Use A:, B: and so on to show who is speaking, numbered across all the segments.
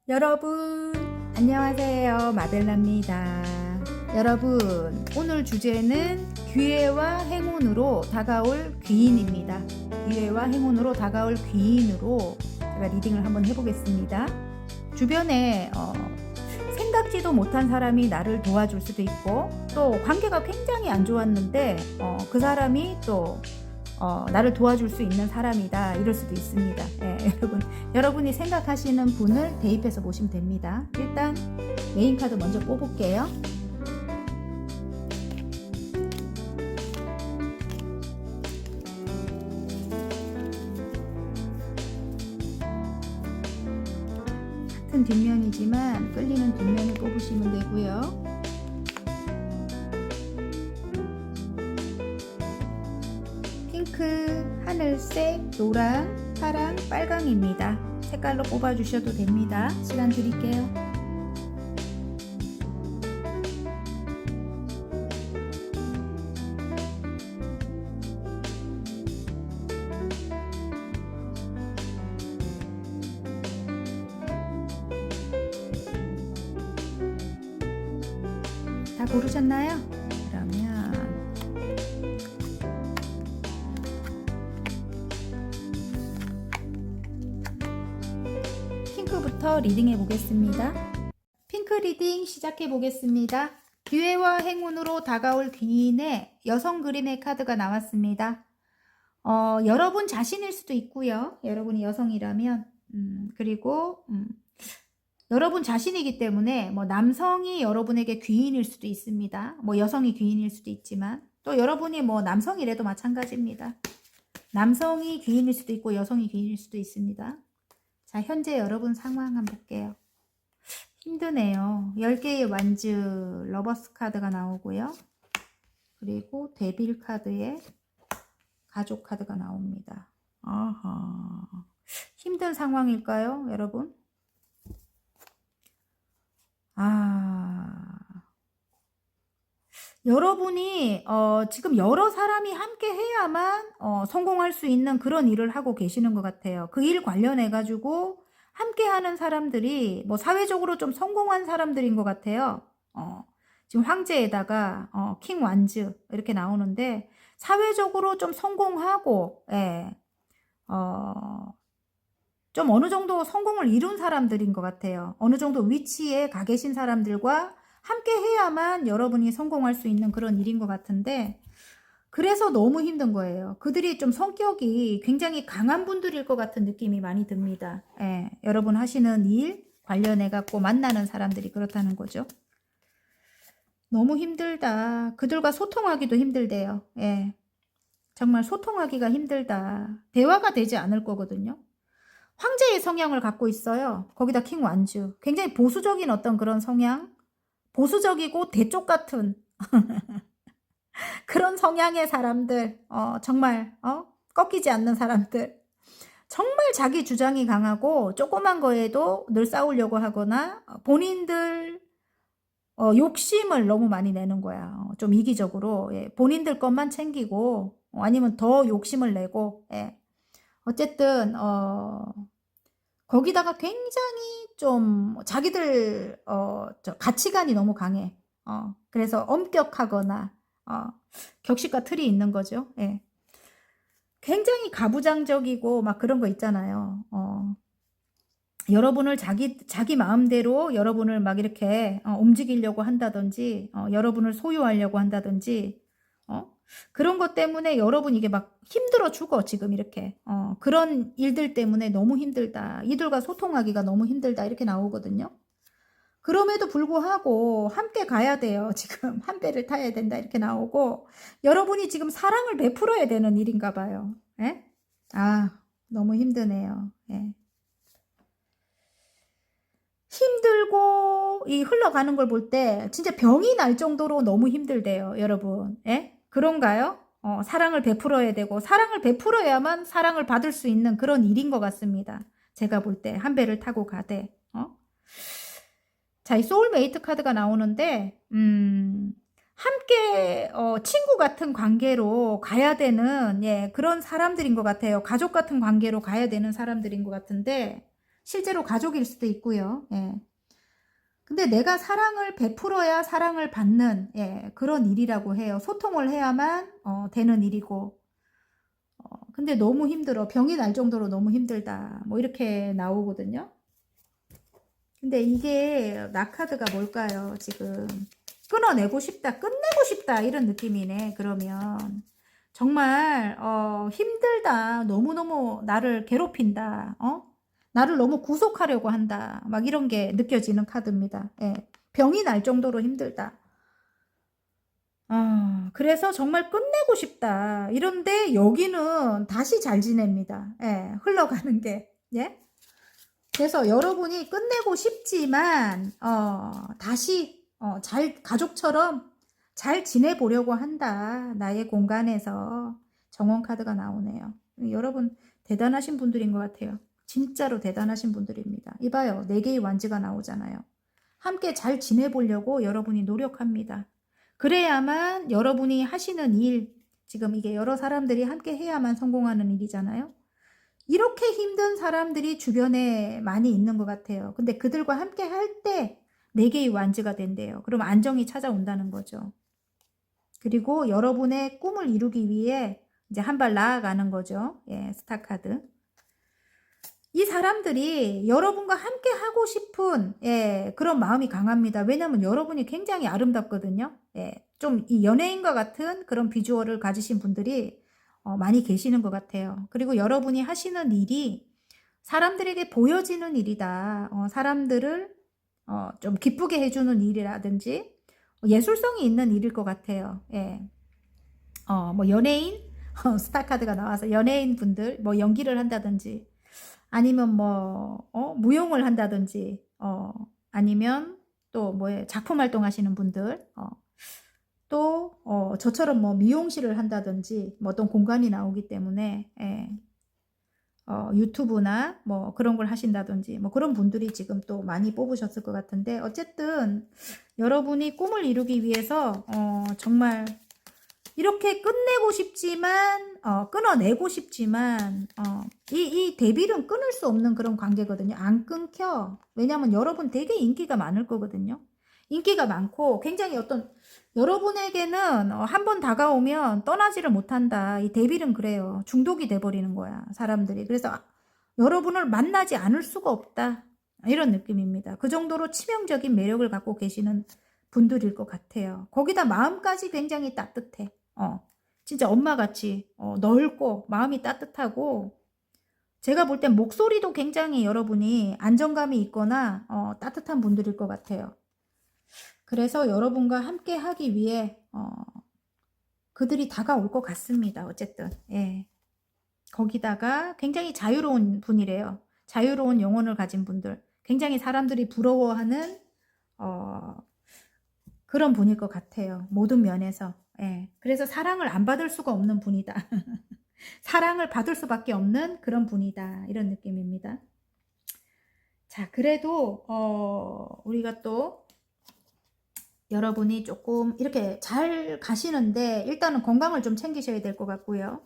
A: 여러분 안녕하세요, 마벨라입니다. 여러분, 오늘 주제는 기회와 행운으로 다가올 귀인입니다. 기회와 행운으로 다가올 귀인으로 제가 리딩을 한번 해보겠습니다. 주변에 생각지도 못한 사람이 나를 도와줄 수도 있고, 또 관계가 굉장히 안 좋았는데 그 사람이 또 나를 도와줄 수 있는 사람이다, 이럴 수도 있습니다. 여러분이 생각하시는 분을 대입해서 보시면 됩니다. 일단 메인 카드 먼저 뽑을게요. 같은 뒷면이지만 끌리는 뒷면을 뽑으시면 되고요. 핑크, 하늘색, 노랑, 파랑, 빨강입니다. 색깔로 뽑아주셔도 됩니다. 시간 드릴게요. 다 고르셨나요? 그러면 핑크부터 리딩해 보겠습니다. 핑크 리딩 시작해 보겠습니다. 기회와 행운으로 다가올 귀인의 여성 그림의 카드가 나왔습니다. 여러분 자신일 수도 있고요. 여러분이 여성이라면 그리고 여러분 자신이기 때문에 뭐 남성이 여러분에게 귀인일 수도 있습니다. 뭐 여성이 귀인일 수도 있지만, 또 여러분이 뭐 남성이라도 마찬가지입니다. 남성이 귀인일 수도 있고 여성이 귀인일 수도 있습니다. 자, 현재 여러분 상황 한번 볼게요. 힘드네요. 10개의 완즈 러버스 카드가 나오고요. 그리고 데빌 카드에 가족 카드가 나옵니다. 아하. 힘든 상황일까요, 여러분? 여러분이 지금 여러 사람이 함께 해야만 성공할 수 있는 그런 일을 하고 계시는 것 같아요. 그 일 관련해 가지고 함께 하는 사람들이 뭐 사회적으로 좀 성공한 사람들인 것 같아요. 지금 황제에다가 킹 완즈 이렇게 나오는데, 사회적으로 좀 성공하고, 예, 좀 어느 정도 성공을 이룬 사람들인 것 같아요. 어느 정도 위치에 가 계신 사람들과 함께 해야만 여러분이 성공할 수 있는 그런 일인 것 같은데, 그래서 너무 힘든 거예요. 그들이 좀 성격이 굉장히 강한 분들일 것 같은 느낌이 많이 듭니다. 예, 여러분 하시는 일 관련해 갖고 만나는 사람들이 그렇다는 거죠. 너무 힘들다. 그들과 소통하기도 힘들대요. 예, 정말 소통하기가 힘들다. 대화가 되지 않을 거거든요. 황제의 성향을 갖고 있어요. 거기다 킹 완주. 굉장히 보수적인 어떤 그런 성향, 보수적이고 대쪽 같은 그런 성향의 사람들, 정말 꺾이지 않는 사람들, 정말 자기 주장이 강하고 조그만 거에도 늘 싸우려고 하거나 본인들 욕심을 너무 많이 내는 거야. 좀 이기적으로. 예, 본인들 것만 챙기고 아니면 더 욕심을 내고, 예. 어쨌든 거기다가 굉장히 좀 자기들 가치관이 너무 강해. 그래서 엄격하거나 격식과 틀이 있는 거죠. 예. 굉장히 가부장적이고 막 그런 거 있잖아요. 여러분을 자기 마음대로 여러분을 막 이렇게 움직이려고 한다든지, 여러분을 소유하려고 한다든지, 그런 것 때문에 여러분 이게 막 힘들어 죽어, 지금 이렇게. 그런 일들 때문에 너무 힘들다. 이들과 소통하기가 너무 힘들다. 이렇게 나오거든요. 그럼에도 불구하고 함께 가야 돼요. 지금 한 배를 타야 된다. 이렇게 나오고, 여러분이 지금 사랑을 베풀어야 되는 일인가 봐요. 예? 너무 힘드네요. 예. 힘들고 이 흘러가는 걸 볼 때 진짜 병이 날 정도로 너무 힘들대요, 여러분. 예? 그런가요? 사랑을 베풀어야 되고, 사랑을 베풀어야만 사랑을 받을 수 있는 그런 일인 것 같습니다. 제가 볼 때 한 배를 타고 가되. 자, 이 소울메이트 카드가 나오는데, 함께 친구 같은 관계로 가야 되는, 예, 그런 사람들인 것 같아요. 가족 같은 관계로 가야 되는 사람들인 것 같은데, 실제로 가족일 수도 있고요. 예. 근데 내가 사랑을 베풀어야 사랑을 받는 예, 그런 일이라고 해요. 소통을 해야만 되는 일이고 근데 너무 힘들어. 병이 날 정도로 너무 힘들다. 뭐 이렇게 나오거든요. 근데 이게 낙카드가 뭘까요? 지금 끊어내고 싶다, 끝내고 싶다 이런 느낌이네. 그러면 정말 힘들다. 너무너무 나를 괴롭힌다. 나를 너무 구속하려고 한다. 막 이런 게 느껴지는 카드입니다. 예. 병이 날 정도로 힘들다. 그래서 정말 끝내고 싶다. 이런데 여기는 다시 잘 지냅니다. 예, 흘러가는 게. 예? 그래서 여러분이 끝내고 싶지만, 다시, 가족처럼 잘 지내보려고 한다. 나의 공간에서. 정원 카드가 나오네요. 여러분, 대단하신 분들인 것 같아요. 진짜로 대단하신 분들입니다. 이봐요. 4개의 완지가 나오잖아요. 함께 잘 지내보려고 여러분이 노력합니다. 그래야만 여러분이 하시는 일, 지금 이게 여러 사람들이 함께 해야만 성공하는 일이잖아요. 이렇게 힘든 사람들이 주변에 많이 있는 것 같아요. 근데 그들과 함께 할 때 4개의 완즈가 된대요. 그럼 안정이 찾아온다는 거죠. 그리고 여러분의 꿈을 이루기 위해 이제 한 발 나아가는 거죠. 예, 스타카드. 이 사람들이 여러분과 함께 하고 싶은 예, 그런 마음이 강합니다. 왜냐하면 여러분이 굉장히 아름답거든요. 예, 좀 이 연예인과 같은 그런 비주얼을 가지신 분들이 많이 계시는 것 같아요. 그리고 여러분이 하시는 일이 사람들에게 보여지는 일이다. 사람들을 좀 기쁘게 해주는 일이라든지 예술성이 있는 일일 것 같아요. 예. 뭐 연예인 스타카드가 나와서 연예인 분들 뭐 연기를 한다든지 아니면 뭐 무용을 한다든지 아니면 또 뭐에 작품 활동하시는 분들 또 저처럼 뭐 미용실을 한다든지 뭐 어떤 공간이 나오기 때문에 예. 유튜브나 뭐 그런 걸 하신다든지 뭐 그런 분들이 지금 또 많이 뽑으셨을 것 같은데 어쨌든 여러분이 꿈을 이루기 위해서 정말 이렇게 끝내고 싶지만 끊어내고 싶지만 이 데빌은 끊을 수 없는 그런 관계거든요. 안 끊겨. 왜냐하면 여러분 되게 인기가 많을 거거든요. 인기가 많고 굉장히 어떤 여러분에게는 한 번 다가오면 떠나지를 못한다. 이 데빌은 그래요. 중독이 돼버리는 거야. 사람들이. 그래서 여러분을 만나지 않을 수가 없다. 이런 느낌입니다. 그 정도로 치명적인 매력을 갖고 계시는 분들일 것 같아요. 거기다 마음까지 굉장히 따뜻해. 진짜 엄마같이 넓고 마음이 따뜻하고 제가 볼 땐 목소리도 굉장히 여러분이 안정감이 있거나 따뜻한 분들일 것 같아요. 그래서 여러분과 함께 하기 위해 그들이 다가올 것 같습니다. 어쨌든 예. 거기다가 굉장히 자유로운 분이래요. 자유로운 영혼을 가진 분들. 굉장히 사람들이 부러워하는 그런 분일 것 같아요. 모든 면에서. 예. 그래서 사랑을 안 받을 수가 없는 분이다. 사랑을 받을 수밖에 없는 그런 분이다. 이런 느낌입니다. 자, 그래도 우리가 또 여러분이 조금 이렇게 잘 가시는데 일단은 건강을 좀 챙기셔야 될 것 같고요.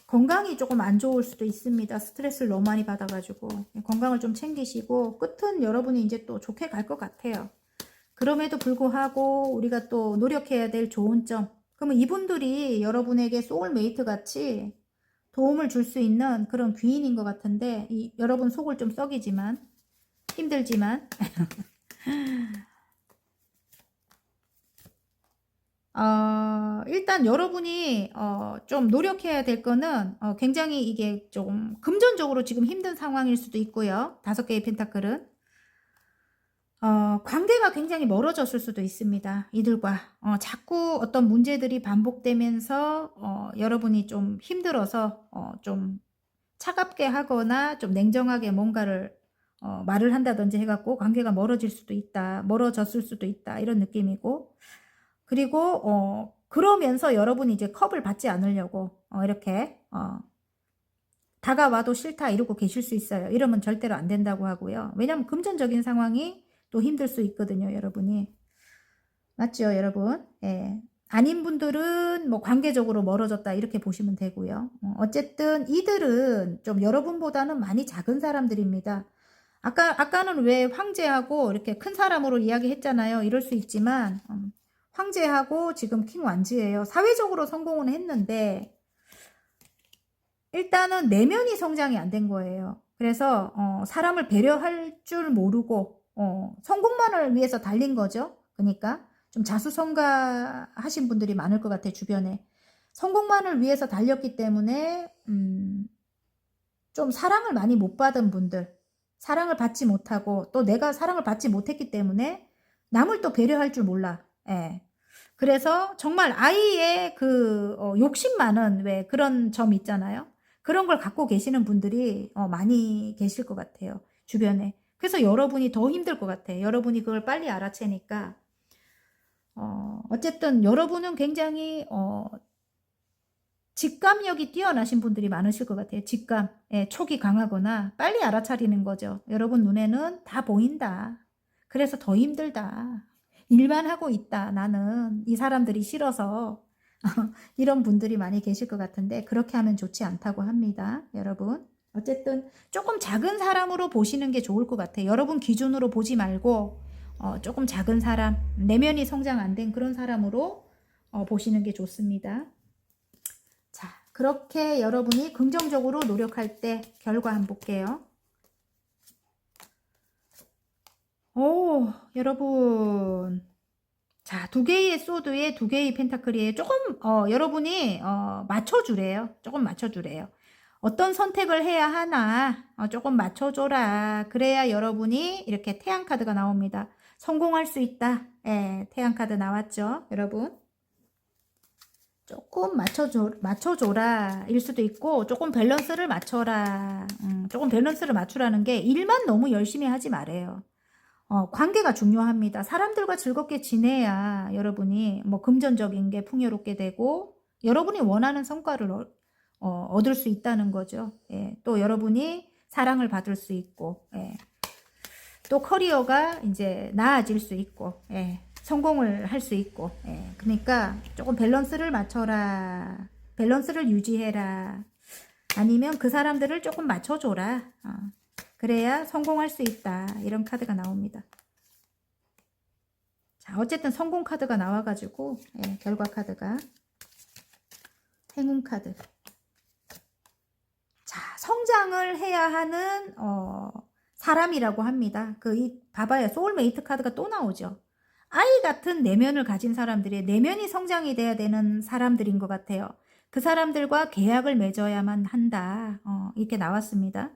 A: 건강이 조금 안 좋을 수도 있습니다. 스트레스를 너무 많이 받아가지고 건강을 좀 챙기시고 끝은 여러분이 이제 또 좋게 갈 것 같아요. 그럼에도 불구하고 우리가 또 노력해야 될 좋은 점. 그러면 이분들이 여러분에게 소울메이트 같이 도움을 줄 수 있는 그런 귀인인 것 같은데 여러분 속을 좀 썩이지만 힘들지만 일단 여러분이 좀 노력해야 될 거는 굉장히 이게 좀 금전적으로 지금 힘든 상황일 수도 있고요. 5개의 펜타클은 관계가 굉장히 멀어졌을 수도 있습니다. 이들과 자꾸 어떤 문제들이 반복되면서 여러분이 좀 힘들어서 좀 차갑게 하거나 좀 냉정하게 뭔가를 말을 한다든지 해갖고 관계가 멀어질 수도 있다. 멀어졌을 수도 있다. 이런 느낌이고 그리고 그러면서 여러분이 이제 컵을 받지 않으려고 이렇게 다가와도 싫다 이러고 계실 수 있어요. 이러면 절대로 안 된다고 하고요. 왜냐하면 금전적인 상황이 또 힘들 수 있거든요. 여러분이. 맞죠 여러분? 예. 아닌 분들은 뭐 관계적으로 멀어졌다 이렇게 보시면 되고요. 어쨌든 이들은 좀 여러분보다는 많이 작은 사람들입니다. 아까는 왜 황제하고 이렇게 큰 사람으로 이야기했잖아요. 이럴 수 있지만, 황제하고 지금 킹 완즈예요. 사회적으로 성공은 했는데, 일단은 내면이 성장이 안 된 거예요. 그래서, 사람을 배려할 줄 모르고, 성공만을 위해서 달린 거죠. 그러니까, 좀 자수성가하신 분들이 많을 것 같아요, 주변에. 성공만을 위해서 달렸기 때문에, 좀 사랑을 많이 못 받은 분들, 사랑을 받지 못하고 또 내가 사랑을 받지 못했기 때문에 남을 또 배려할 줄 몰라. 예. 그래서 정말 아이의 그 욕심 많은 왜 그런 점 있잖아요. 그런 걸 갖고 계시는 분들이 많이 계실 것 같아요. 주변에. 그래서 여러분이 더 힘들 것 같아요. 여러분이 그걸 빨리 알아채니까. 어쨌든 여러분은 굉장히 직감력이 뛰어나신 분들이 많으실 것 같아요. 직감, 촉이 강하거나 빨리 알아차리는 거죠. 여러분 눈에는 다 보인다. 그래서 더 힘들다. 일만 하고 있다. 나는 이 사람들이 싫어서 이런 분들이 많이 계실 것 같은데 그렇게 하면 좋지 않다고 합니다. 여러분. 어쨌든 조금 작은 사람으로 보시는 게 좋을 것 같아요. 여러분 기준으로 보지 말고 조금 작은 사람, 내면이 성장 안 된 그런 사람으로 보시는 게 좋습니다. 자, 그렇게 여러분이 긍정적으로 노력할 때 결과 한번 볼게요. 오, 여러분. 자, 두 개의 소드에 두 개의 펜타클이에요. 조금, 여러분이, 맞춰주래요. 조금 맞춰주래요. 어떤 선택을 해야 하나, 조금 맞춰줘라. 그래야 여러분이 이렇게 태양 카드가 나옵니다. 성공할 수 있다. 예, 태양 카드 나왔죠, 여러분. 조금 맞춰줘라 일 수도 있고 조금 밸런스를 맞춰라. 조금 밸런스를 맞추라는 게 일만 너무 열심히 하지 말아요. 관계가 중요합니다. 사람들과 즐겁게 지내야 여러분이 뭐 금전적인 게 풍요롭게 되고 여러분이 원하는 성과를 얻을 수 있다는 거죠. 예, 또 여러분이 사랑을 받을 수 있고 예, 또 커리어가 이제 나아질 수 있고 예. 성공을 할 수 있고 예. 그러니까 조금 밸런스를 맞춰라. 밸런스를 유지해라. 아니면 그 사람들을 조금 맞춰줘라. 그래야 성공할 수 있다. 이런 카드가 나옵니다. 자, 어쨌든 성공 카드가 나와가지고 예, 결과 카드가 행운 카드. 자, 성장을 해야 하는 사람이라고 합니다. 봐봐요. 소울메이트 카드가 또 나오죠. 아이 같은 내면을 가진 사람들이 내면이 성장이 돼야 되는 사람들인 것 같아요. 그 사람들과 계약을 맺어야만 한다. 이렇게 나왔습니다.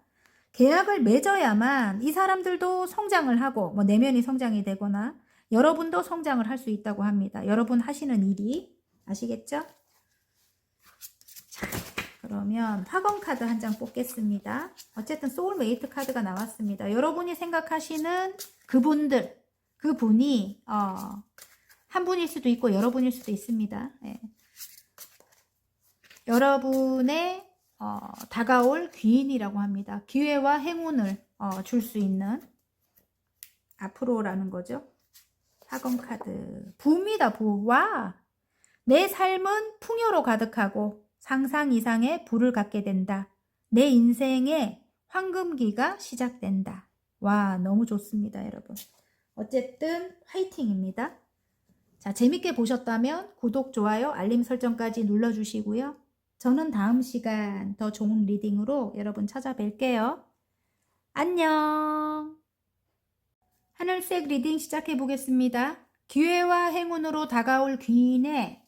A: 계약을 맺어야만 이 사람들도 성장을 하고 뭐 내면이 성장이 되거나 여러분도 성장을 할 수 있다고 합니다. 여러분 하시는 일이 아시겠죠? 자, 그러면 학원 카드 한 장 뽑겠습니다. 어쨌든 소울메이트 카드가 나왔습니다. 여러분이 생각하시는 그분이 한 분일 수도 있고 여러 분일 수도 있습니다. 예. 여러분의 다가올 귀인이라고 합니다. 기회와 행운을 줄 수 있는 앞으로라는 거죠. 학원 카드 부입니다. 부. 와, 내 삶은 풍요로 가득하고 상상 이상의 부를 갖게 된다. 내 인생의 황금기가 시작된다. 와, 너무 좋습니다, 여러분. 어쨌든 화이팅입니다. 자, 재밌게 보셨다면 구독, 좋아요, 알림 설정까지 눌러주시고요. 저는 다음 시간 더 좋은 리딩으로 여러분 찾아뵐게요. 안녕. 하늘색 리딩 시작해 보겠습니다. 기회와 행운으로 다가올 귀인의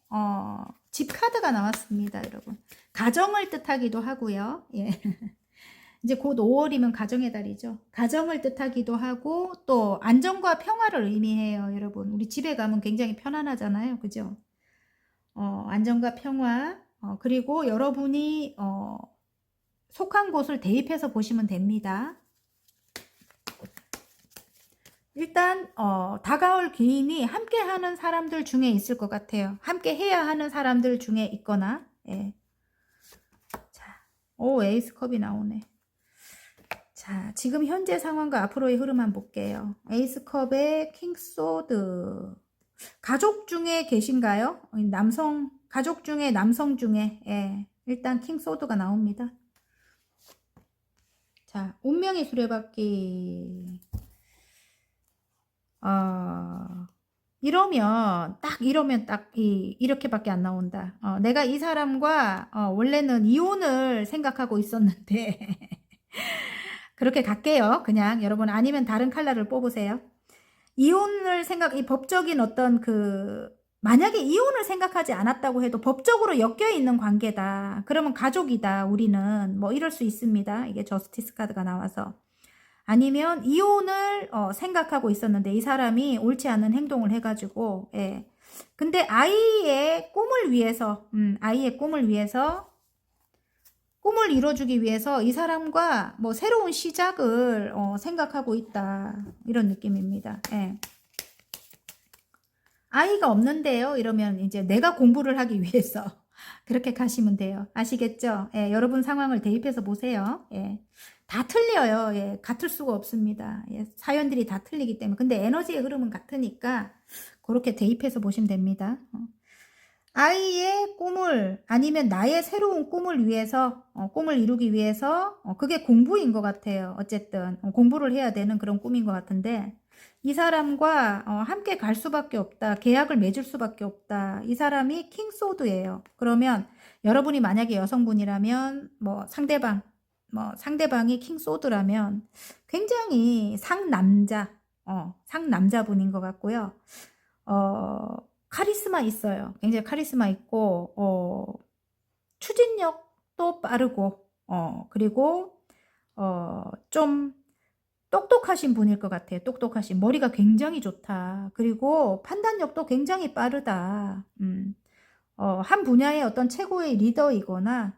A: 집 카드가 나왔습니다, 여러분. 가정을 뜻하기도 하고요. 예. 이제 곧 5월이면 가정의 달이죠. 가정을 뜻하기도 하고 또 안정과 평화를 의미해요, 여러분. 우리 집에 가면 굉장히 편안하잖아요, 그죠? 안정과 평화, 그리고 여러분이 속한 곳을 대입해서 보시면 됩니다. 일단 다가올 귀인이 함께하는 사람들 중에 있을 것 같아요. 함께 해야 하는 사람들 중에 있거나. 예. 자, 오, 에이스컵이 나오네. 자, 지금 현재 상황과 앞으로의 흐름 한번 볼게요. 에이스컵의 킹소드. 가족 중에 계신가요? 가족 중에 남성 중에 예, 일단 킹소드가 나옵니다. 자, 운명의 수레바퀴. 이러면 딱 이렇게밖에 안 나온다. 내가 이 사람과 원래는 이혼을 생각하고 있었는데 그렇게 갈게요. 그냥 여러분 아니면 다른 컬러를 뽑으세요. 이혼을 이 법적인 어떤 만약에 이혼을 생각하지 않았다고 해도 법적으로 엮여 있는 관계다. 그러면 가족이다. 우리는 뭐 이럴 수 있습니다. 이게 저스티스 카드가 나와서. 아니면 이혼을 생각하고 있었는데 이 사람이 옳지 않은 행동을 해가지고 예. 근데 아이의 꿈을 위해서 꿈을 이뤄주기 위해서 이 사람과 뭐 새로운 시작을 생각하고 있다. 이런 느낌입니다. 예. 아이가 없는데요. 이러면 이제 내가 공부를 하기 위해서 그렇게 가시면 돼요. 아시겠죠? 예, 여러분 상황을 대입해서 보세요. 예. 다 틀려요. 예, 같을 수가 없습니다. 예, 사연들이 다 틀리기 때문에. 근데 에너지의 흐름은 같으니까 그렇게 대입해서 보시면 됩니다. 아이의 꿈을 아니면 나의 새로운 꿈을 위해서 꿈을 이루기 위해서 그게 공부인 것 같아요. 어쨌든 공부를 해야 되는 그런 꿈인 것 같은데 이 사람과 함께 갈 수밖에 없다. 계약을 맺을 수밖에 없다. 이 사람이 킹소드예요. 그러면 여러분이 만약에 여성분이라면 상대방이 킹소드라면 굉장히 상남자분인 것 같고요. 카리스마 있어요. 굉장히 카리스마 있고 추진력도 빠르고 그리고 좀 똑똑하신 분일 것 같아요. 똑똑하신 머리가 굉장히 좋다. 그리고 판단력도 굉장히 빠르다. 한 분야의 어떤 최고의 리더이거나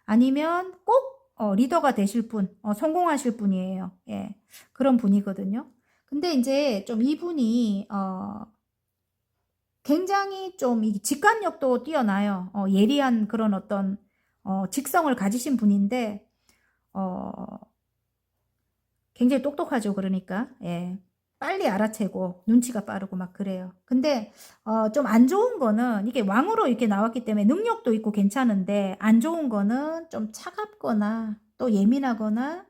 A: 아니면 꼭 리더가 되실 분, 성공하실 분이에요. 예, 그런 분이거든요. 근데 이제 좀 이분이 굉장히 좀 직관력도 뛰어나요. 예리한 그런 어떤 직성을 가지신 분인데 굉장히 똑똑하죠. 그러니까 예. 빨리 알아채고 눈치가 빠르고 막 그래요. 근데 좀 안 좋은 거는 이게 왕으로 이렇게 나왔기 때문에 능력도 있고 괜찮은데 안 좋은 거는 좀 차갑거나 또 예민하거나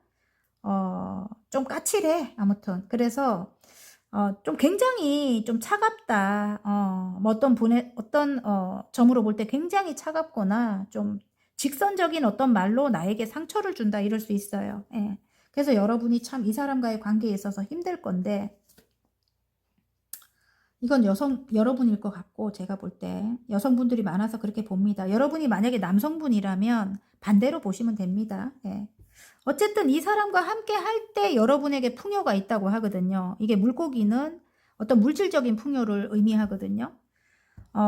A: 좀 까칠해. 아무튼 그래서 좀 굉장히 좀 차갑다. 뭐 어떤 점으로 볼 때 굉장히 차갑거나 좀 직선적인 어떤 말로 나에게 상처를 준다 이럴 수 있어요. 예. 그래서 여러분이 참 이 사람과의 관계에 있어서 힘들 건데 이건 여러분일 것 같고 제가 볼 때 여성분들이 많아서 그렇게 봅니다. 여러분이 만약에 남성분이라면 반대로 보시면 됩니다. 예. 어쨌든 이 사람과 함께 할 때 여러분에게 풍요가 있다고 하거든요. 이게 물고기는 어떤 물질적인 풍요를 의미하거든요.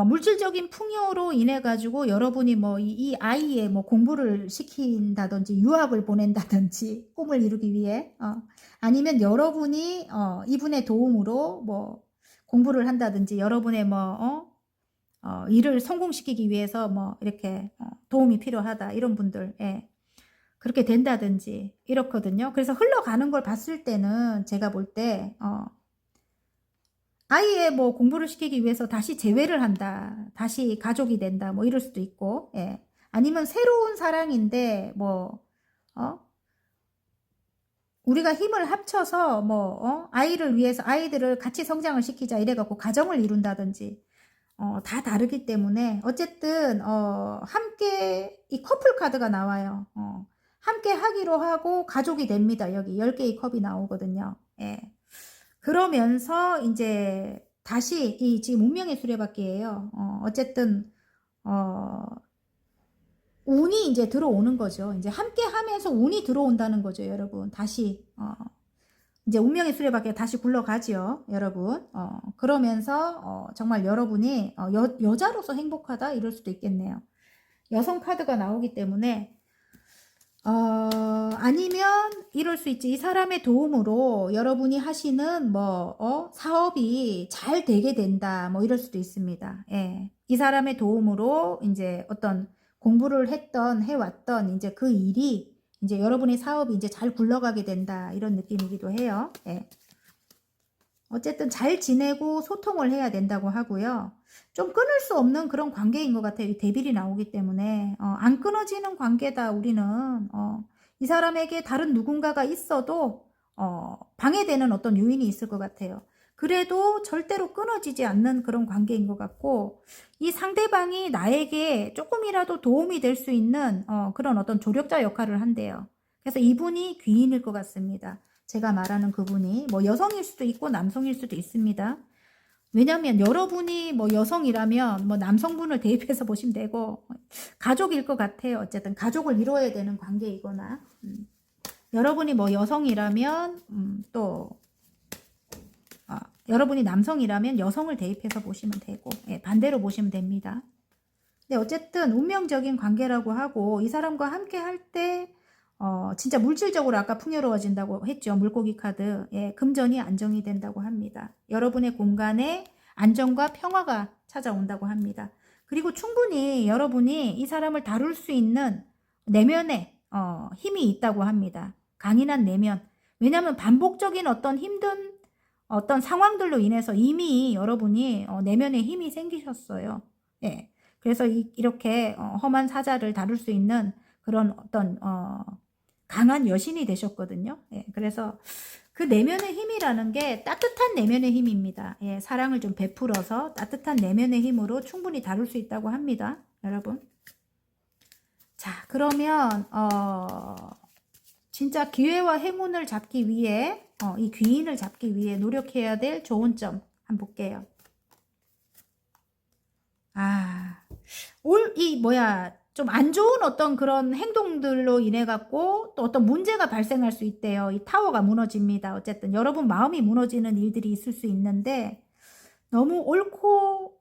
A: 물질적인 풍요로 인해 가지고 여러분이 뭐 이 아이의 뭐 공부를 시킨다든지 유학을 보낸다든지 꿈을 이루기 위해 아니면 여러분이 이분의 도움으로 뭐 공부를 한다든지 여러분의 일을 성공시키기 위해서 뭐 이렇게 도움이 필요하다 이런 분들 예. 그렇게 된다든지 이렇거든요. 그래서 흘러가는 걸 봤을 때는 제가 볼 때 아이의 뭐 공부를 시키기 위해서 다시 재회를 한다. 다시 가족이 된다. 뭐 이럴 수도 있고 예. 아니면 새로운 사랑인데 우리가 힘을 합쳐서 아이를 위해서 아이들을 같이 성장을 시키자 이래갖고 가정을 이룬다든지 다 다르기 때문에 어쨌든 함께 이 커플 카드가 나와요. 함께 하기로 하고 가족이 됩니다. 여기 10개의 컵이 나오거든요. 예. 그러면서 이제 다시 이 지금 운명의 수레바퀴예요. 어쨌든 운이 이제 들어오는 거죠. 이제 함께 하면서 운이 들어온다는 거죠, 여러분. 다시 이제 운명의 수레바퀴가 다시 굴러가지요, 여러분. 그러면서 정말 여러분이 여자로서 행복하다 이럴 수도 있겠네요. 여성 카드가 나오기 때문에 아니면 이럴 수 있지. 이 사람의 도움으로 여러분이 하시는 사업이 잘 되게 된다. 뭐 이럴 수도 있습니다. 예. 이 사람의 도움으로 이제 어떤 공부를 해왔던 이제 그 일이 이제 여러분의 사업이 이제 잘 굴러가게 된다. 이런 느낌이기도 해요. 예. 어쨌든 잘 지내고 소통을 해야 된다고 하고요. 좀 끊을 수 없는 그런 관계인 것 같아요. 이 데빌이 나오기 때문에 안 끊어지는 관계다. 우리는 이 사람에게 다른 누군가가 있어도 방해되는 어떤 요인이 있을 것 같아요. 그래도 절대로 끊어지지 않는 그런 관계인 것 같고, 이 상대방이 나에게 조금이라도 도움이 될 수 있는 그런 어떤 조력자 역할을 한대요. 그래서 이분이 귀인일 것 같습니다. 제가 말하는 그분이 뭐 여성일 수도 있고 남성일 수도 있습니다. 왜냐면 여러분이 뭐 여성이라면 뭐 남성분을 대입해서 보시면 되고, 가족일 것 같아요. 어쨌든 가족을 이루어야 되는 관계이거나, 여러분이 뭐 여성이라면 또 여러분이 남성이라면 여성을 대입해서 보시면 되고, 예, 반대로 보시면 됩니다. 근데 어쨌든 운명적인 관계라고 하고, 이 사람과 함께 할 때 진짜 물질적으로 아까 풍요로워진다고 했죠. 물고기 카드. 예, 금전이 안정이 된다고 합니다. 여러분의 공간에 안정과 평화가 찾아온다고 합니다. 그리고 충분히 여러분이 이 사람을 다룰 수 있는 내면에 힘이 있다고 합니다. 강인한 내면. 왜냐하면 반복적인 어떤 힘든 어떤 상황들로 인해서 이미 여러분이 내면에 힘이 생기셨어요. 예. 그래서 이렇게 험한 사자를 다룰 수 있는 그런 어떤 강한 여신이 되셨거든요. 예. 그래서 그 내면의 힘이라는 게 따뜻한 내면의 힘입니다. 예. 사랑을 좀 베풀어서 따뜻한 내면의 힘으로 충분히 다룰 수 있다고 합니다. 여러분. 자, 그러면 진짜 기회와 행운을 잡기 위해 이 귀인을 잡기 위해 노력해야 될 좋은 점 한번 볼게요. 좀 안 좋은 어떤 그런 행동들로 인해 갖고 또 어떤 문제가 발생할 수 있대요. 이 타워가 무너집니다. 어쨌든 여러분 마음이 무너지는 일들이 있을 수 있는데 너무 옳고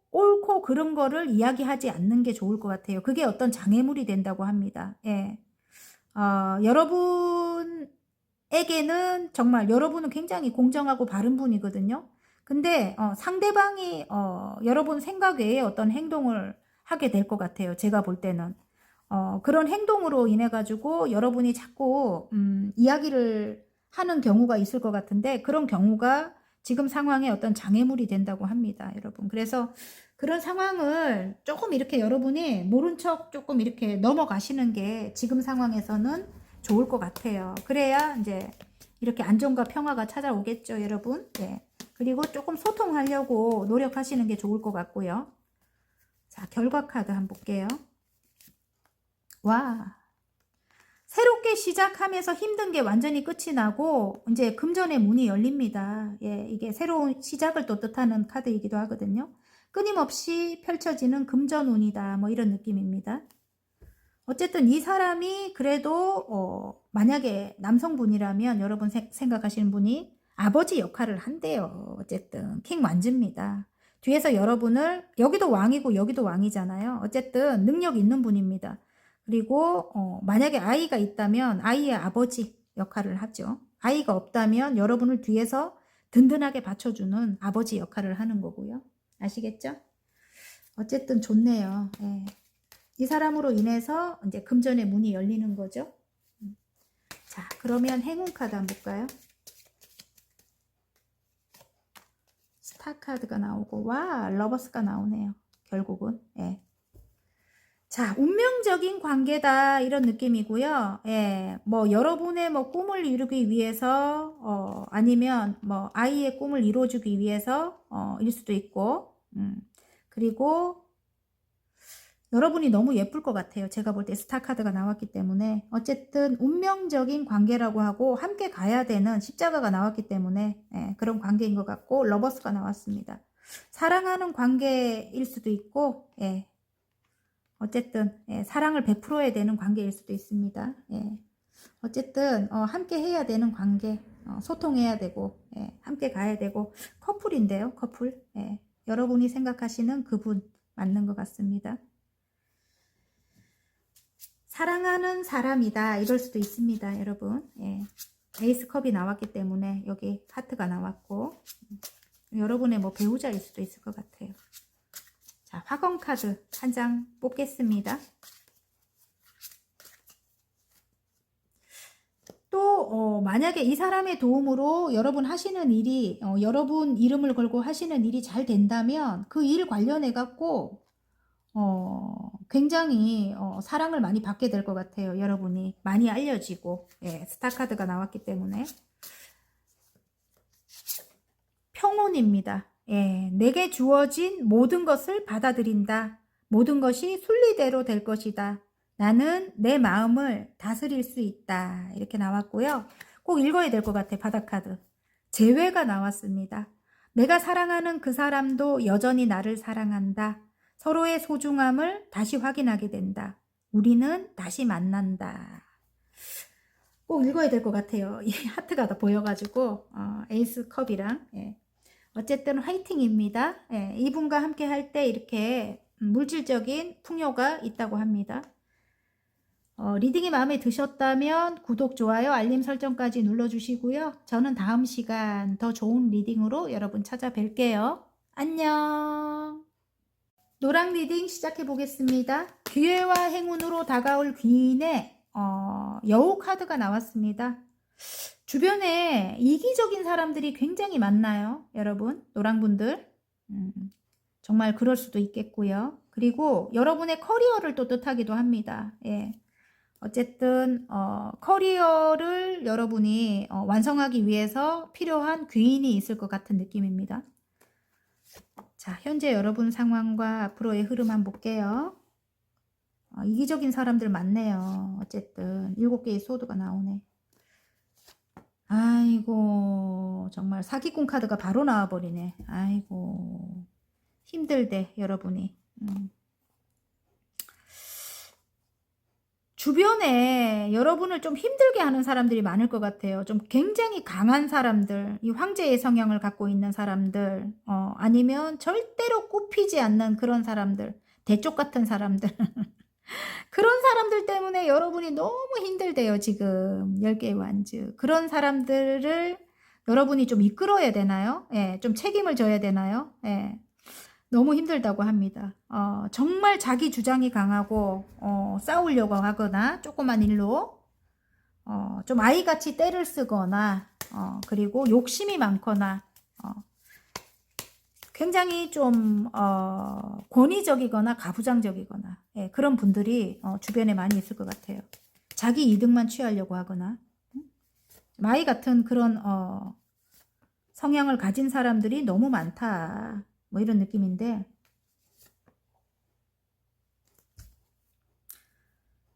A: 그런 거를 이야기하지 않는 게 좋을 것 같아요. 그게 어떤 장애물이 된다고 합니다. 예. 여러분에게는 정말 여러분은 굉장히 공정하고 바른 분이거든요. 근데 상대방이 여러분 생각 외에 어떤 행동을 하게 될 것 같아요. 제가 볼 때는 그런 행동으로 인해 가지고 여러분이 자꾸 이야기를 하는 경우가 있을 것 같은데, 그런 경우가 지금 상황에 어떤 장애물이 된다고 합니다. 여러분. 그래서 그런 상황을 조금 이렇게 여러분이 모른 척 조금 이렇게 넘어가시는 게 지금 상황에서는 좋을 것 같아요. 그래야 이제 이렇게 안정과 평화가 찾아오겠죠, 여러분. 네. 그리고 조금 소통하려고 노력하시는 게 좋을 것 같고요. 자, 결과 카드 한번 볼게요. 와. 새롭게 시작하면서 힘든 게 완전히 끝이 나고 이제 금전의 문이 열립니다. 예, 이게 새로운 시작을 또 뜻하는 카드이기도 하거든요. 끊임없이 펼쳐지는 금전운이다. 뭐 이런 느낌입니다. 어쨌든 이 사람이 그래도 만약에 남성분이라면 여러분 생각하시는 분이 아버지 역할을 한대요. 어쨌든 킹 완즈입니다. 뒤에서 여러분을, 여기도 왕이고 여기도 왕이잖아요. 어쨌든 능력 있는 분입니다. 그리고 만약에 아이가 있다면 아이의 아버지 역할을 하죠. 아이가 없다면 여러분을 뒤에서 든든하게 받쳐주는 아버지 역할을 하는 거고요. 아시겠죠? 어쨌든 좋네요. 예. 이 사람으로 인해서 이제 금전의 문이 열리는 거죠. 자, 그러면 행운 카드 한번 볼까요? 스타 카드가 나오고, 와, 러버스가 나오네요. 결국은. 예. 자, 운명적인 관계다 이런 느낌이고요. 예, 뭐 여러분의 뭐 꿈을 이루기 위해서 아니면 뭐 아이의 꿈을 이루어주기 위해서 일 수도 있고, 그리고 여러분이 너무 예쁠 것 같아요. 제가 볼 때 스타 카드가 나왔기 때문에. 어쨌든 운명적인 관계라고 하고 함께 가야 되는 십자가가 나왔기 때문에 예, 그런 관계인 것 같고, 러버스가 나왔습니다. 사랑하는 관계일 수도 있고, 예. 어쨌든 예, 사랑을 베풀어야 되는 관계일 수도 있습니다. 예. 어쨌든 함께 해야 되는 관계, 소통해야 되고, 예, 함께 가야 되고, 커플인데요. 커플. 예. 여러분이 생각하시는 그분 맞는 것 같습니다. 사랑하는 사람이다 이럴 수도 있습니다. 여러분. 예. 에이스 컵이 나왔기 때문에 여기 하트가 나왔고, 여러분의 뭐 배우자일 수도 있을 것 같아요. 자, 화건 카드 한 장 뽑겠습니다. 또 만약에 이 사람의 도움으로 여러분 하시는 일이 여러분 이름을 걸고 하시는 일이 잘 된다면 그 일 관련해 갖고 굉장히 사랑을 많이 받게 될 것 같아요. 여러분이 많이 알려지고, 예, 스타 카드가 나왔기 때문에. 평온입니다. 예, 내게 주어진 모든 것을 받아들인다. 모든 것이 순리대로 될 것이다. 나는 내 마음을 다스릴 수 있다. 이렇게 나왔고요. 꼭 읽어야 될 것 같아, 바닥카드. 재회가 나왔습니다. 내가 사랑하는 그 사람도 여전히 나를 사랑한다. 서로의 소중함을 다시 확인하게 된다. 우리는 다시 만난다. 꼭 읽어야 될 것 같아요. 이 하트가 더 보여가지고 에이스 컵이랑 예. 어쨌든 화이팅입니다. 예, 이분과 함께 할 때 이렇게 물질적인 풍요가 있다고 합니다. 리딩이 마음에 드셨다면 구독, 좋아요, 알림 설정까지 눌러주시고요. 저는 다음 시간 더 좋은 리딩으로 여러분 찾아뵐게요. 안녕. 노랑 리딩 시작해 보겠습니다. 기회와 행운으로 다가올 귀인의 여우 카드가 나왔습니다. 주변에 이기적인 사람들이 굉장히 많나요, 여러분? 노랑분들. 정말 그럴 수도 있겠고요. 그리고 여러분의 커리어를 또 뜻하기도 합니다. 예. 어쨌든 커리어를 여러분이 완성하기 위해서 필요한 귀인이 있을 것 같은 느낌입니다. 자, 현재 여러분 상황과 앞으로의 흐름 한번 볼게요. 이기적인 사람들 많네요. 어쨌든 7개의 소드가 나오네. 아이고, 정말 사기꾼 카드가 바로 나와버리네. 아이고, 힘들대 여러분이. 주변에 여러분을 좀 힘들게 하는 사람들이 많을 것 같아요. 좀 굉장히 강한 사람들, 이 황제의 성향을 갖고 있는 사람들, 아니면 절대로 꼽히지 않는 그런 사람들, 대쪽 같은 사람들. 그런 사람들 때문에 여러분이 너무 힘들대요, 지금. 10개의 완즈. 그런 사람들을 여러분이 좀 이끌어야 되나요? 예, 좀 책임을 져야 되나요? 예. 너무 힘들다고 합니다. 정말 자기 주장이 강하고 싸우려고 하거나 조그만 일로 좀 아이같이 때를 쓰거나 그리고 욕심이 많거나 굉장히 좀 권위적이거나 가부장적이거나 예, 그런 분들이 주변에 많이 있을 것 같아요. 자기 이득만 취하려고 하거나 아이 같은 그런 성향을 가진 사람들이 너무 많다. 뭐 이런 느낌인데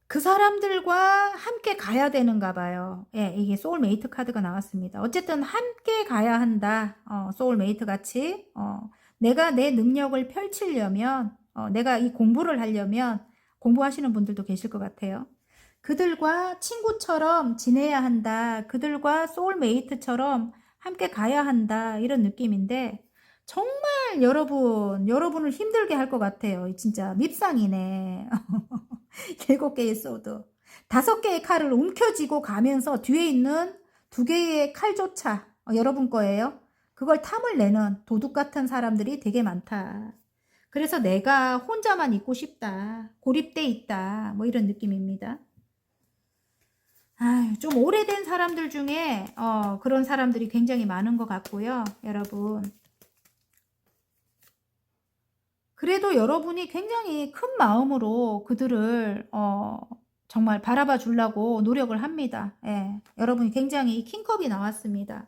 A: 그 사람들과 함께 가야 되는가 봐요. 예, 이게 소울메이트 카드가 나왔습니다. 어쨌든 함께 가야 한다. 소울메이트 같이 내가 내 능력을 펼치려면 내가 이 공부를 하려면 공부하시는 분들도 계실 것 같아요. 그들과 친구처럼 지내야 한다. 그들과 소울메이트처럼 함께 가야 한다. 이런 느낌인데 정말 여러분을 힘들게 할 것 같아요. 진짜 밉상이네. 7개의 소드. 5개의 칼을 움켜쥐고 가면서 뒤에 있는 2개의 칼조차 여러분 거예요. 그걸 탐을 내는 도둑 같은 사람들이 되게 많다. 그래서 내가 혼자만 있고 싶다. 고립돼 있다. 뭐 이런 느낌입니다. 좀 오래된 사람들 중에 그런 사람들이 굉장히 많은 것 같고요. 여러분. 그래도 여러분이 굉장히 큰 마음으로 그들을 정말 바라봐 주려고 노력을 합니다. 예, 여러분이 굉장히 킹컵이 나왔습니다.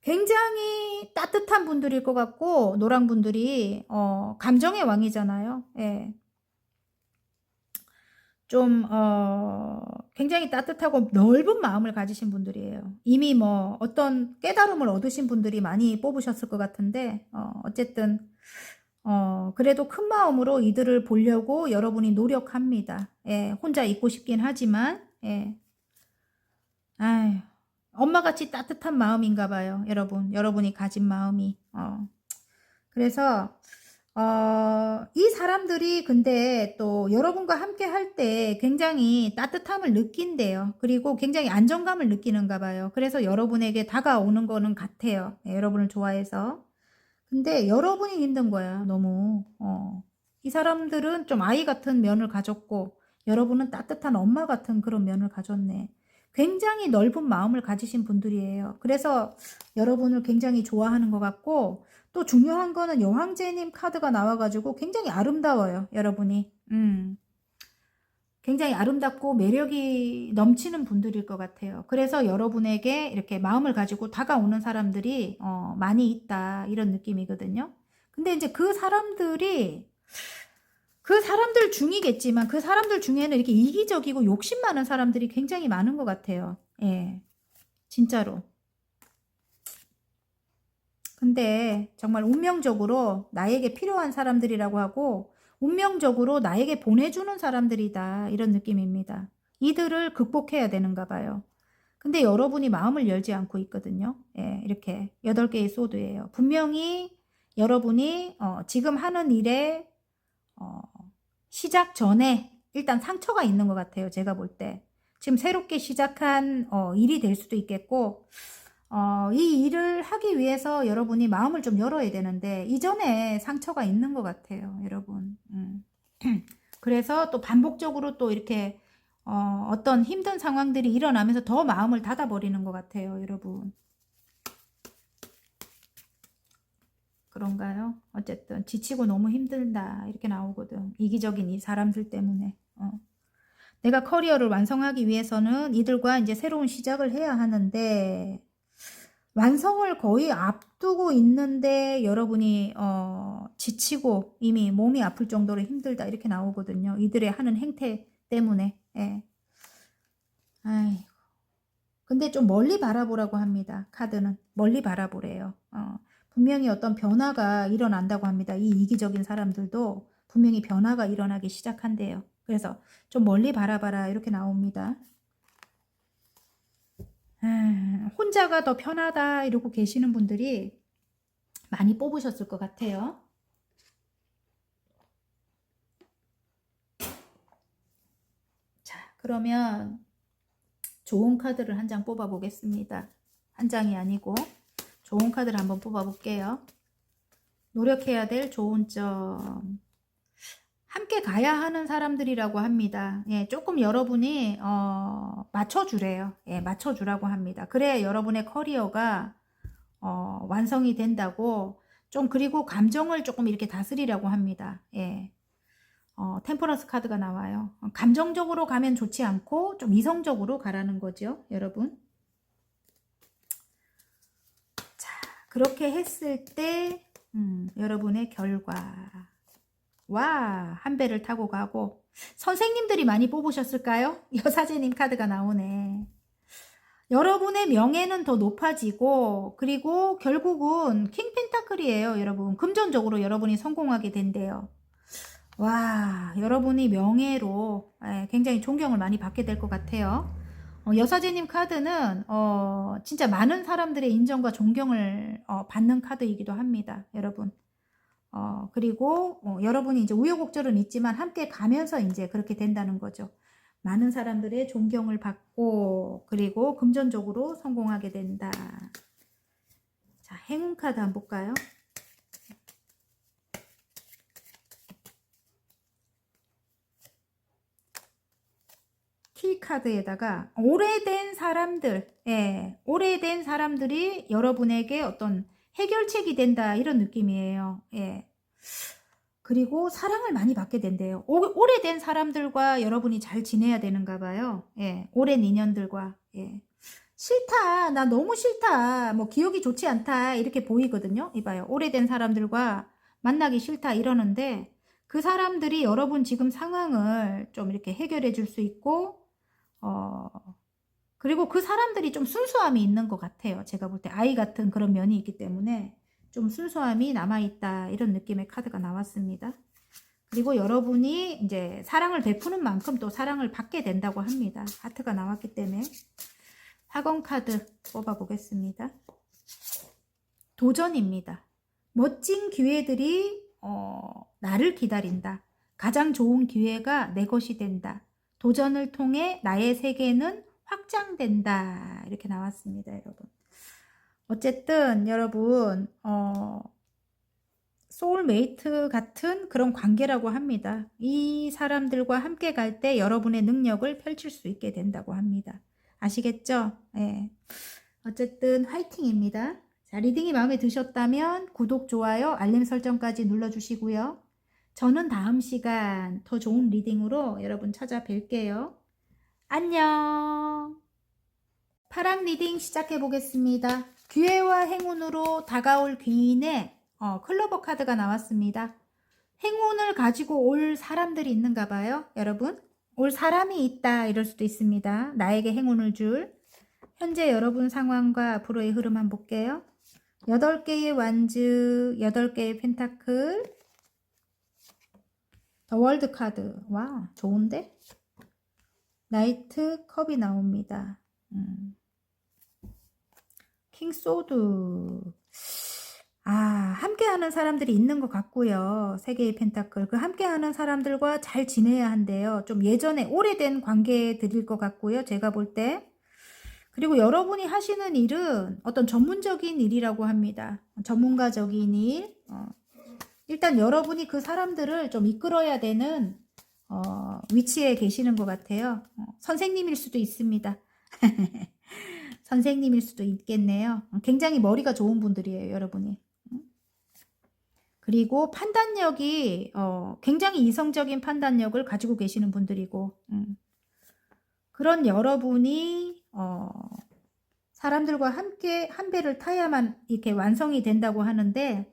A: 굉장히 따뜻한 분들일 것 같고 노랑 분들이 감정의 왕이잖아요. 예. 좀 굉장히 따뜻하고 넓은 마음을 가지신 분들이에요. 이미 뭐 어떤 깨달음을 얻으신 분들이 많이 뽑으셨을 것 같은데 어쨌든 그래도 큰 마음으로 이들을 보려고 여러분이 노력합니다. 예, 혼자 있고 싶긴 하지만 예. 아휴, 엄마같이 따뜻한 마음인가 봐요. 여러분이 가진 마음이 그래서 이 사람들이 근데 또 여러분과 함께 할 때 굉장히 따뜻함을 느낀대요. 그리고 굉장히 안정감을 느끼는가 봐요. 그래서 여러분에게 다가오는 거는 같아요. 예, 여러분을 좋아해서. 근데 여러분이 힘든 거야, 너무. 이 사람들은 좀 아이 같은 면을 가졌고, 여러분은 따뜻한 엄마 같은 그런 면을 가졌네. 굉장히 넓은 마음을 가지신 분들이에요. 그래서 여러분을 굉장히 좋아하는 것 같고, 또 중요한 거는 여왕제님 카드가 나와가지고 굉장히 아름다워요, 여러분이. 굉장히 아름답고 매력이 넘치는 분들일 것 같아요. 그래서 여러분에게 이렇게 마음을 가지고 다가오는 사람들이 많이 있다, 이런 느낌이거든요. 근데 이제 그 사람들 중이겠지만 그 사람들 중에는 이렇게 이기적이고 욕심 많은 사람들이 굉장히 많은 것 같아요. 예, 진짜로. 근데 정말 운명적으로 나에게 필요한 사람들이라고 하고 운명적으로 나에게 보내주는 사람들이다, 이런 느낌입니다. 이들을 극복해야 되는가 봐요. 근데 여러분이 마음을 열지 않고 있거든요. 예, 이렇게 8개의 소드예요. 분명히 여러분이 지금 하는 일에 시작 전에 일단 상처가 있는 것 같아요. 제가 볼 때. 지금 새롭게 시작한 일이 될 수도 있겠고, 이 일을 하기 위해서 여러분이 마음을 좀 열어야 되는데 이전에 상처가 있는 것 같아요, 여러분. 그래서 또 반복적으로 또 이렇게 어떤 힘든 상황들이 일어나면서 더 마음을 닫아버리는 것 같아요, 여러분. 그런가요? 어쨌든 지치고 너무 힘들다, 이렇게 나오거든. 이기적인 이 사람들 때문에. 내가 커리어를 완성하기 위해서는 이들과 이제 새로운 시작을 해야 하는데 완성을 거의 앞두고 있는데 여러분이 지치고 이미 몸이 아플 정도로 힘들다, 이렇게 나오거든요. 이들의 하는 행태 때문에. 예. 아이, 근데 좀 멀리 바라보라고 합니다. 카드는 멀리 바라보래요. 분명히 어떤 변화가 일어난다고 합니다. 이 이기적인 사람들도 분명히 변화가 일어나기 시작한대요. 그래서 좀 멀리 바라봐라, 이렇게 나옵니다. 혼자가 더 편하다, 이러고 계시는 분들이 많이 뽑으셨을 것 같아요. 자, 그러면 좋은 카드를 한 장 뽑아 보겠습니다. 한 장이 아니고 좋은 카드를 한번 뽑아 볼게요. 노력해야 될 좋은 점. 함께 가야 하는 사람들이라고 합니다. 예, 조금 여러분이 맞춰주래요. 예, 맞춰주라고 합니다. 그래야 여러분의 커리어가 완성이 된다고. 좀, 그리고 감정을 조금 이렇게 다스리라고 합니다. 예. 템퍼런스 카드가 나와요. 감정적으로 가면 좋지 않고 좀 이성적으로 가라는 거죠, 여러분. 자, 그렇게 했을 때 여러분의 결과. 와, 한 배를 타고 가고. 선생님들이 많이 뽑으셨을까요? 여사제님 카드가 나오네. 여러분의 명예는 더 높아지고, 그리고 결국은 킹 펜타클이에요, 여러분. 금전적으로 여러분이 성공하게 된대요. 와, 여러분이 명예로 굉장히 존경을 많이 받게 될 것 같아요. 여사제님 카드는 진짜 많은 사람들의 인정과 존경을 받는 카드이기도 합니다, 여러분. 그리고 여러분이 이제 우여곡절은 있지만 함께 가면서 이제 그렇게 된다는 거죠. 많은 사람들의 존경을 받고, 그리고 금전적으로 성공하게 된다. 자, 행운 카드 한번 볼까요? 키 카드에다가 오래된 사람들, 예, 오래된 사람들이 여러분에게 어떤 해결책이 된다, 이런 느낌이에요. 예. 그리고 사랑을 많이 받게 된대요. 오래된 사람들과 여러분이 잘 지내야 되는가 봐요. 예, 오랜 인연들과. 예. 싫다, 나 너무 싫다, 뭐 기억이 좋지 않다, 이렇게 보이거든요. 이봐요, 오래된 사람들과 만나기 싫다, 이러는데 그 사람들이 여러분 지금 상황을 좀 이렇게 해결해 줄 수 있고, 그리고 그 사람들이 좀 순수함이 있는 것 같아요. 제가 볼 때 아이 같은 그런 면이 있기 때문에 좀 순수함이 남아있다, 이런 느낌의 카드가 나왔습니다. 그리고 여러분이 이제 사랑을 베푸는 만큼 또 사랑을 받게 된다고 합니다. 하트가 나왔기 때문에. 학원 카드 뽑아보겠습니다. 도전입니다. 멋진 기회들이 나를 기다린다. 가장 좋은 기회가 내 것이 된다. 도전을 통해 나의 세계는 확장된다. 이렇게 나왔습니다, 여러분. 어쨌든 여러분 소울메이트 같은 그런 관계라고 합니다. 이 사람들과 함께 갈 때 여러분의 능력을 펼칠 수 있게 된다고 합니다. 아시겠죠? 예. 어쨌든 화이팅입니다. 자, 리딩이 마음에 드셨다면 구독, 좋아요, 알림 설정까지 눌러주시고요. 저는 다음 시간 더 좋은 리딩으로 여러분 찾아뵐게요. 안녕. 파랑 리딩 시작해 보겠습니다. 기회와 행운으로 다가올 귀인의 클로버 카드가 나왔습니다. 행운을 가지고 올 사람들이 있는가 봐요. 여러분, 올 사람이 있다 이럴 수도 있습니다. 나에게 행운을 줄. 현재 여러분 상황과 앞으로의 흐름 한번 볼게요. 8개의 완즈, 8개의 펜타클, 더 월드 카드. 와, 좋은데? 나이트 컵이 나옵니다. 킹 소드. 함께하는 사람들이 있는 것 같고요. 3개의 펜타클. 그 함께하는 사람들과 잘 지내야 한대요. 좀 예전에 오래된 관계들일 것 같고요. 제가 볼 때. 그리고 여러분이 하시는 일은 어떤 전문적인 일이라고 합니다. 전문가적인 일. 일단 여러분이 그 사람들을 좀 이끌어야 되는 위치에 계시는 것 같아요. 선생님일 수도 있습니다. 선생님일 수도 있겠네요. 굉장히 머리가 좋은 분들이에요, 여러분이. 그리고 판단력이 굉장히 이성적인 판단력을 가지고 계시는 분들이고, 그런 여러분이 사람들과 함께 한 배를 타야만 이렇게 완성이 된다고 하는데,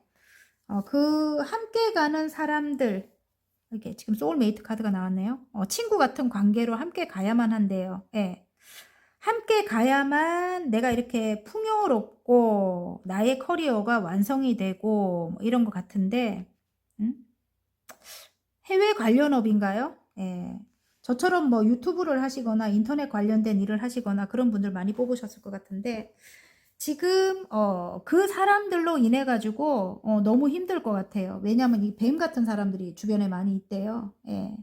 A: 그 함께 가는 사람들, 이렇게 지금 소울메이트 카드가 나왔네요. 친구 같은 관계로 함께 가야만 한대요. 예. 함께 가야만 내가 이렇게 풍요롭고 나의 커리어가 완성이 되고 뭐 이런 것 같은데, 해외 관련업인가요? 예. 저처럼 뭐 유튜브를 하시거나 인터넷 관련된 일을 하시거나 그런 분들 많이 뽑으셨을 것 같은데, 지금 그 사람들로 인해 가지고 너무 힘들 것 같아요. 왜냐하면 이 뱀 같은 사람들이 주변에 많이 있대요. 예.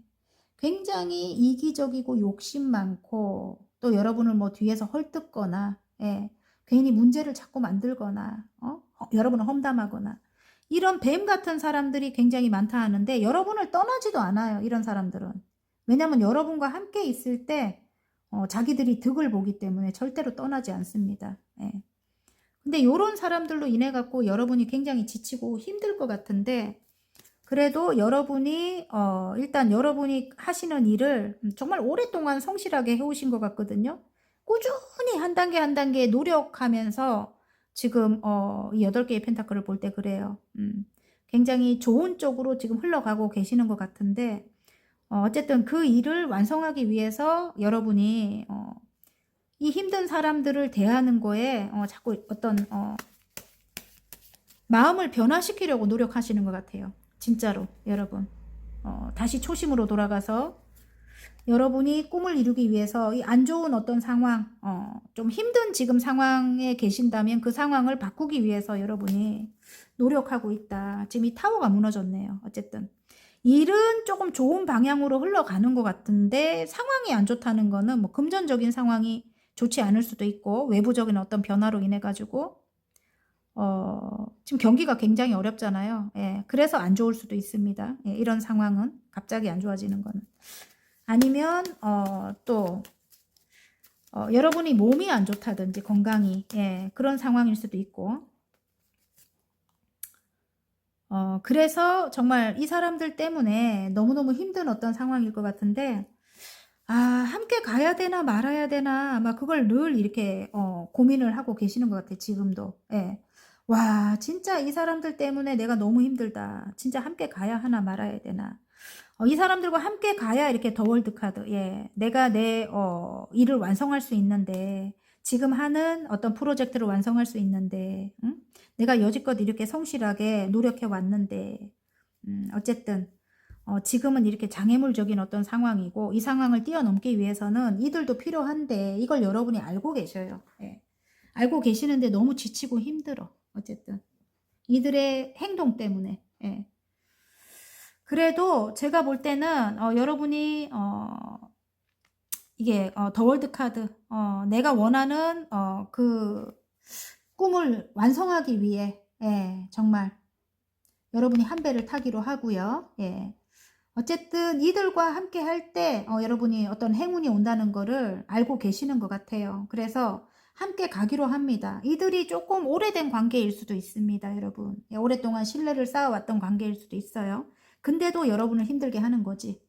A: 굉장히 이기적이고 욕심 많고, 또 여러분을 뭐 뒤에서 헐뜯거나, 예. 괜히 문제를 자꾸 만들거나, 여러분을 험담하거나, 이런 뱀 같은 사람들이 굉장히 많다 하는데, 여러분을 떠나지도 않아요, 이런 사람들은. 왜냐하면 여러분과 함께 있을 때 자기들이 득을 보기 때문에 절대로 떠나지 않습니다. 예. 근데 요런 사람들로 인해 갖고 여러분이 굉장히 지치고 힘들 것 같은데, 그래도 여러분이 일단 여러분이 하시는 일을 정말 오랫동안 성실하게 해오신 것 같거든요. 꾸준히 한 단계 한 단계 노력하면서 지금 이 8개의 펜타클을 볼 때 그래요. 굉장히 좋은 쪽으로 지금 흘러가고 계시는 것 같은데, 어쨌든 그 일을 완성하기 위해서 여러분이 이 힘든 사람들을 대하는 거에 자꾸 어떤 마음을 변화시키려고 노력하시는 것 같아요. 진짜로 여러분. 다시 초심으로 돌아가서 여러분이 꿈을 이루기 위해서 이 안 좋은 어떤 상황, 좀 힘든 지금 상황에 계신다면 그 상황을 바꾸기 위해서 여러분이 노력하고 있다. 지금 이 타워가 무너졌네요. 어쨌든 일은 조금 좋은 방향으로 흘러가는 것 같은데, 상황이 안 좋다는 거는 뭐 금전적인 상황이 좋지 않을 수도 있고, 외부적인 어떤 변화로 인해 가지고 지금 경기가 굉장히 어렵잖아요. 예, 그래서 안 좋을 수도 있습니다. 예, 이런 상황은 갑자기 안 좋아지는 거는. 아니면 또 여러분이 몸이 안 좋다든지 건강이, 예, 그런 상황일 수도 있고, 그래서 정말 이 사람들 때문에 너무너무 힘든 어떤 상황일 것 같은데, 함께 가야 되나 말아야 되나 아마 그걸 늘 이렇게 고민을 하고 계시는 것 같아요. 지금도. 예. 와, 진짜 이 사람들 때문에 내가 너무 힘들다. 진짜 함께 가야 하나 말아야 되나. 이 사람들과 함께 가야 이렇게 더 월드 카드. 예. 내가 내 일을 완성할 수 있는데, 지금 하는 어떤 프로젝트를 완성할 수 있는데, 응? 내가 여지껏 이렇게 성실하게 노력해 왔는데, 어쨌든 지금은 이렇게 장애물적인 어떤 상황이고, 이 상황을 뛰어넘기 위해서는 이들도 필요한데, 이걸 여러분이 알고 계셔요. 예. 알고 계시는데 너무 지치고 힘들어. 어쨌든 이들의 행동 때문에. 예. 그래도 제가 볼 때는 여러분이 이게 더 월드 카드, 내가 원하는 그 꿈을 완성하기 위해, 예, 정말 여러분이 한 배를 타기로 하고요. 예. 어쨌든 이들과 함께 할 때 여러분이 어떤 행운이 온다는 거를 알고 계시는 것 같아요. 그래서 함께 가기로 합니다. 이들이 조금 오래된 관계일 수도 있습니다, 여러분. 예, 오랫동안 신뢰를 쌓아왔던 관계일 수도 있어요. 근데도 여러분을 힘들게 하는 거지.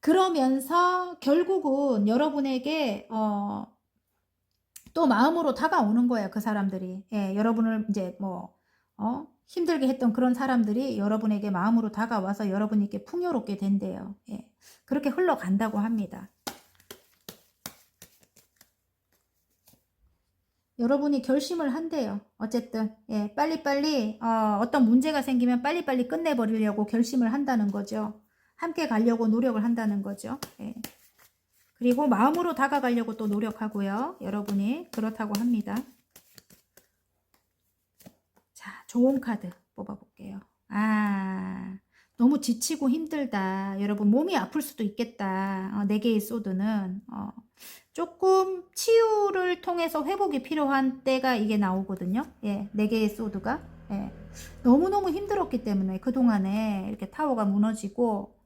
A: 그러면서 결국은 여러분에게 또 마음으로 다가오는 거예요, 그 사람들이. 예, 여러분을 이제 힘들게 했던 그런 사람들이 여러분에게 마음으로 다가와서 여러분에게 풍요롭게 된대요. 예, 그렇게 흘러간다고 합니다. 여러분이 결심을 한대요. 어쨌든 예, 빨리빨리 어떤 문제가 생기면 빨리빨리 끝내버리려고 결심을 한다는 거죠. 함께 가려고 노력을 한다는 거죠. 예. 그리고 마음으로 다가가려고 또 노력하고요. 여러분이 그렇다고 합니다. 자, 좋은 카드 뽑아볼게요. 너무 지치고 힘들다. 여러분 몸이 아플 수도 있겠다. 4개의 소드는 조금 치유를 통해서 회복이 필요한 때가 이게 나오거든요. 예, 4개의 소드가. 예, 너무너무 힘들었기 때문에 그동안에 이렇게 타워가 무너지고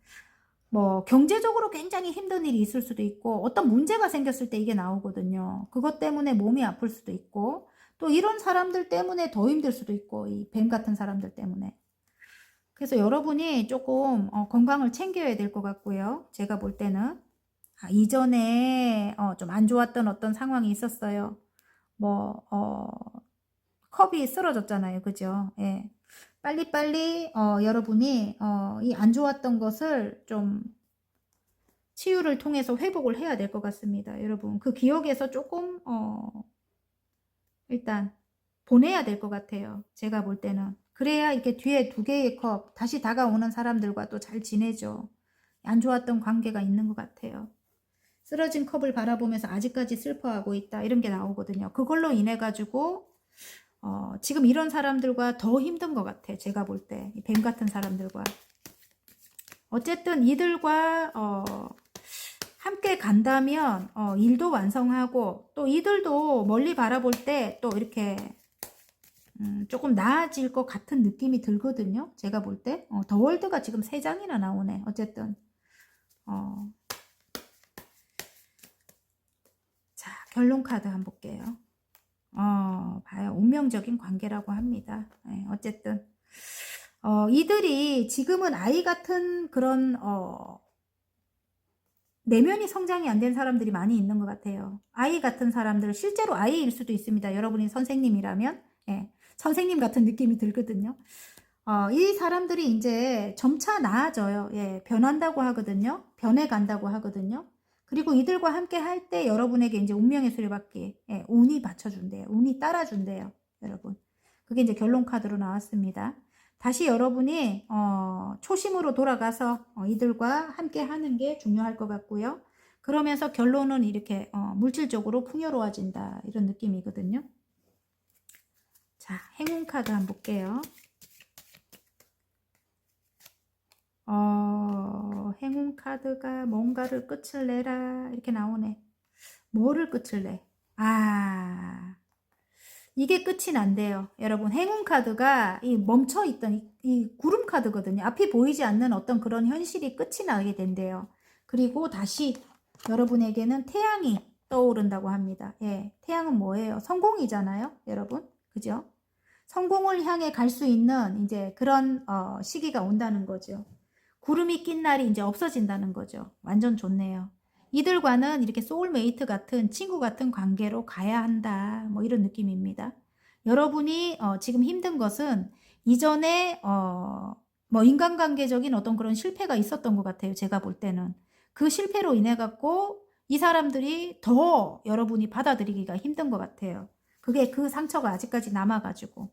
A: 경제적으로 굉장히 힘든 일이 있을 수도 있고 어떤 문제가 생겼을 때 이게 나오거든요. 그것 때문에 몸이 아플 수도 있고 또 이런 사람들 때문에 더 힘들 수도 있고 이 뱀 같은 사람들 때문에. 그래서 여러분이 조금 건강을 챙겨야 될 것 같고요. 제가 볼 때는 이전에 좀 안 좋았던 어떤 상황이 있었어요. 컵이 쓰러졌잖아요. 그죠? 예. 빨리빨리 여러분이 이 안 좋았던 것을 좀 치유를 통해서 회복을 해야 될 것 같습니다. 여러분 그 기억에서 조금 일단 보내야 될 것 같아요. 제가 볼 때는. 그래야 이렇게 뒤에 2개의 컵 다시 다가오는 사람들과 또 잘 지내죠. 안 좋았던 관계가 있는 것 같아요. 쓰러진 컵을 바라보면서 아직까지 슬퍼하고 있다 이런 게 나오거든요. 그걸로 인해 가지고 지금 이런 사람들과 더 힘든 것 같아. 제가 볼 때 뱀 같은 사람들과. 어쨌든 이들과 함께 간다면 일도 완성하고 또 이들도 멀리 바라볼 때 또 이렇게 조금 나아질 것 같은 느낌이 들거든요. 제가 볼 때. 더 월드가 지금 3장이나 나오네. 어쨌든 자, 결론 카드 한번 볼게요. 봐요. 운명적인 관계라고 합니다. 네, 어쨌든 이들이 지금은 아이 같은 그런 내면이 성장이 안 된 사람들이 많이 있는 것 같아요. 아이 같은 사람들, 실제로 아이일 수도 있습니다. 여러분이 선생님이라면. 예, 선생님 같은 느낌이 들거든요. 이 사람들이 이제 점차 나아져요. 예, 변한다고 하거든요. 변해간다고 하거든요. 그리고 이들과 함께 할 때 여러분에게 이제 운명의 수레바퀴, 예, 운이 받쳐준대요. 운이 따라준대요. 여러분. 그게 이제 결론 카드로 나왔습니다. 다시 여러분이 초심으로 돌아가서 이들과 함께 하는 게 중요할 것 같고요. 그러면서 결론은 이렇게 물질적으로 풍요로워진다 이런 느낌이거든요. 자, 행운 카드 한번 볼게요. 행운 카드가 뭔가를 끝을 내라 이렇게 나오네. 뭐를 끝을 내? 이게 끝이 난대요. 여러분 행운 카드가 이 멈춰있던 이 구름 카드거든요. 앞이 보이지 않는 어떤 그런 현실이 끝이 나게 된대요. 그리고 다시 여러분에게는 태양이 떠오른다고 합니다. 예, 태양은 뭐예요? 성공이잖아요. 여러분. 그죠? 성공을 향해 갈 수 있는 이제 그런 시기가 온다는 거죠. 구름이 낀 날이 이제 없어진다는 거죠. 완전 좋네요. 이들과는 이렇게 소울메이트 같은 친구 같은 관계로 가야 한다. 뭐 이런 느낌입니다. 여러분이 지금 힘든 것은 이전에 뭐 인간관계적인 어떤 그런 실패가 있었던 것 같아요. 제가 볼 때는. 그 실패로 인해 갖고 이 사람들이 더 여러분이 받아들이기가 힘든 것 같아요. 그게 그 상처가 아직까지 남아가지고.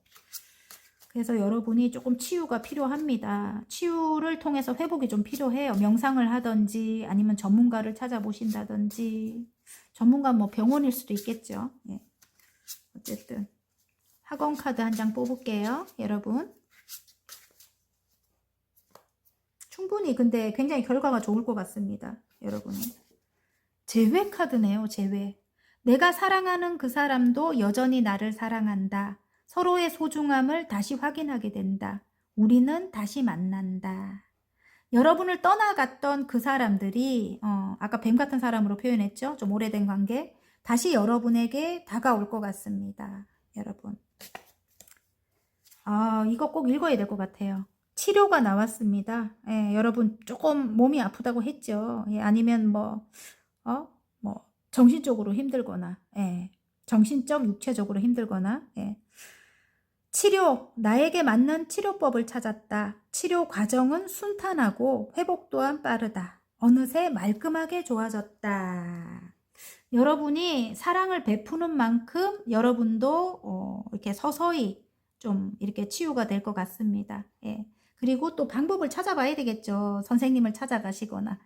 A: 그래서 여러분이 조금 치유가 필요합니다. 치유를 통해서 회복이 좀 필요해요. 명상을 하든지 아니면 전문가를 찾아보신다든지. 전문가 뭐 병원일 수도 있겠죠. 예. 어쨌든 학원 카드 한 장 뽑을게요. 여러분. 충분히 근데 굉장히 결과가 좋을 것 같습니다. 여러분이. 재회 카드네요. 재회. 내가 사랑하는 그 사람도 여전히 나를 사랑한다. 서로의 소중함을 다시 확인하게 된다. 우리는 다시 만난다. 여러분을 떠나갔던 그 사람들이 아까 뱀 같은 사람으로 표현했죠. 좀 오래된 관계. 다시 여러분에게 다가올 것 같습니다. 여러분. 이거 꼭 읽어야 될 것 같아요. 치료가 나왔습니다. 예, 여러분 조금 몸이 아프다고 했죠. 예, 아니면 뭐 정신적으로 힘들거나, 예, 정신적, 육체적으로 힘들거나, 예. 치료, 나에게 맞는 치료법을 찾았다. 치료 과정은 순탄하고 회복 또한 빠르다. 어느새 말끔하게 좋아졌다. 여러분이 사랑을 베푸는 만큼 여러분도 이렇게 서서히 좀 이렇게 치유가 될 것 같습니다. 예. 그리고 또 방법을 찾아봐야 되겠죠. 선생님을 찾아가시거나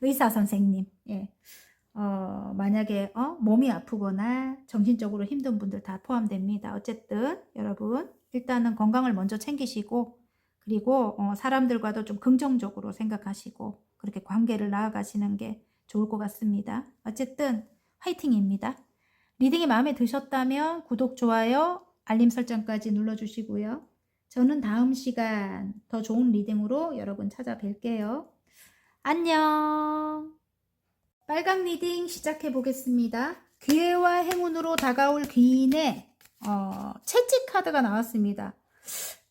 A: 의사 선생님. 예. 만약에 몸이 아프거나 정신적으로 힘든 분들 다 포함됩니다. 어쨌든 여러분 일단은 건강을 먼저 챙기시고, 그리고 사람들과도 좀 긍정적으로 생각하시고 그렇게 관계를 나아가시는 게 좋을 것 같습니다. 어쨌든 화이팅입니다. 리딩이 마음에 드셨다면 구독, 좋아요, 알림 설정까지 눌러주시고요. 저는 다음 시간 더 좋은 리딩으로 여러분 찾아뵐게요. 안녕. 빨강 리딩 시작해 보겠습니다. 기회와 행운으로 다가올 귀인의 채찍 카드가 나왔습니다.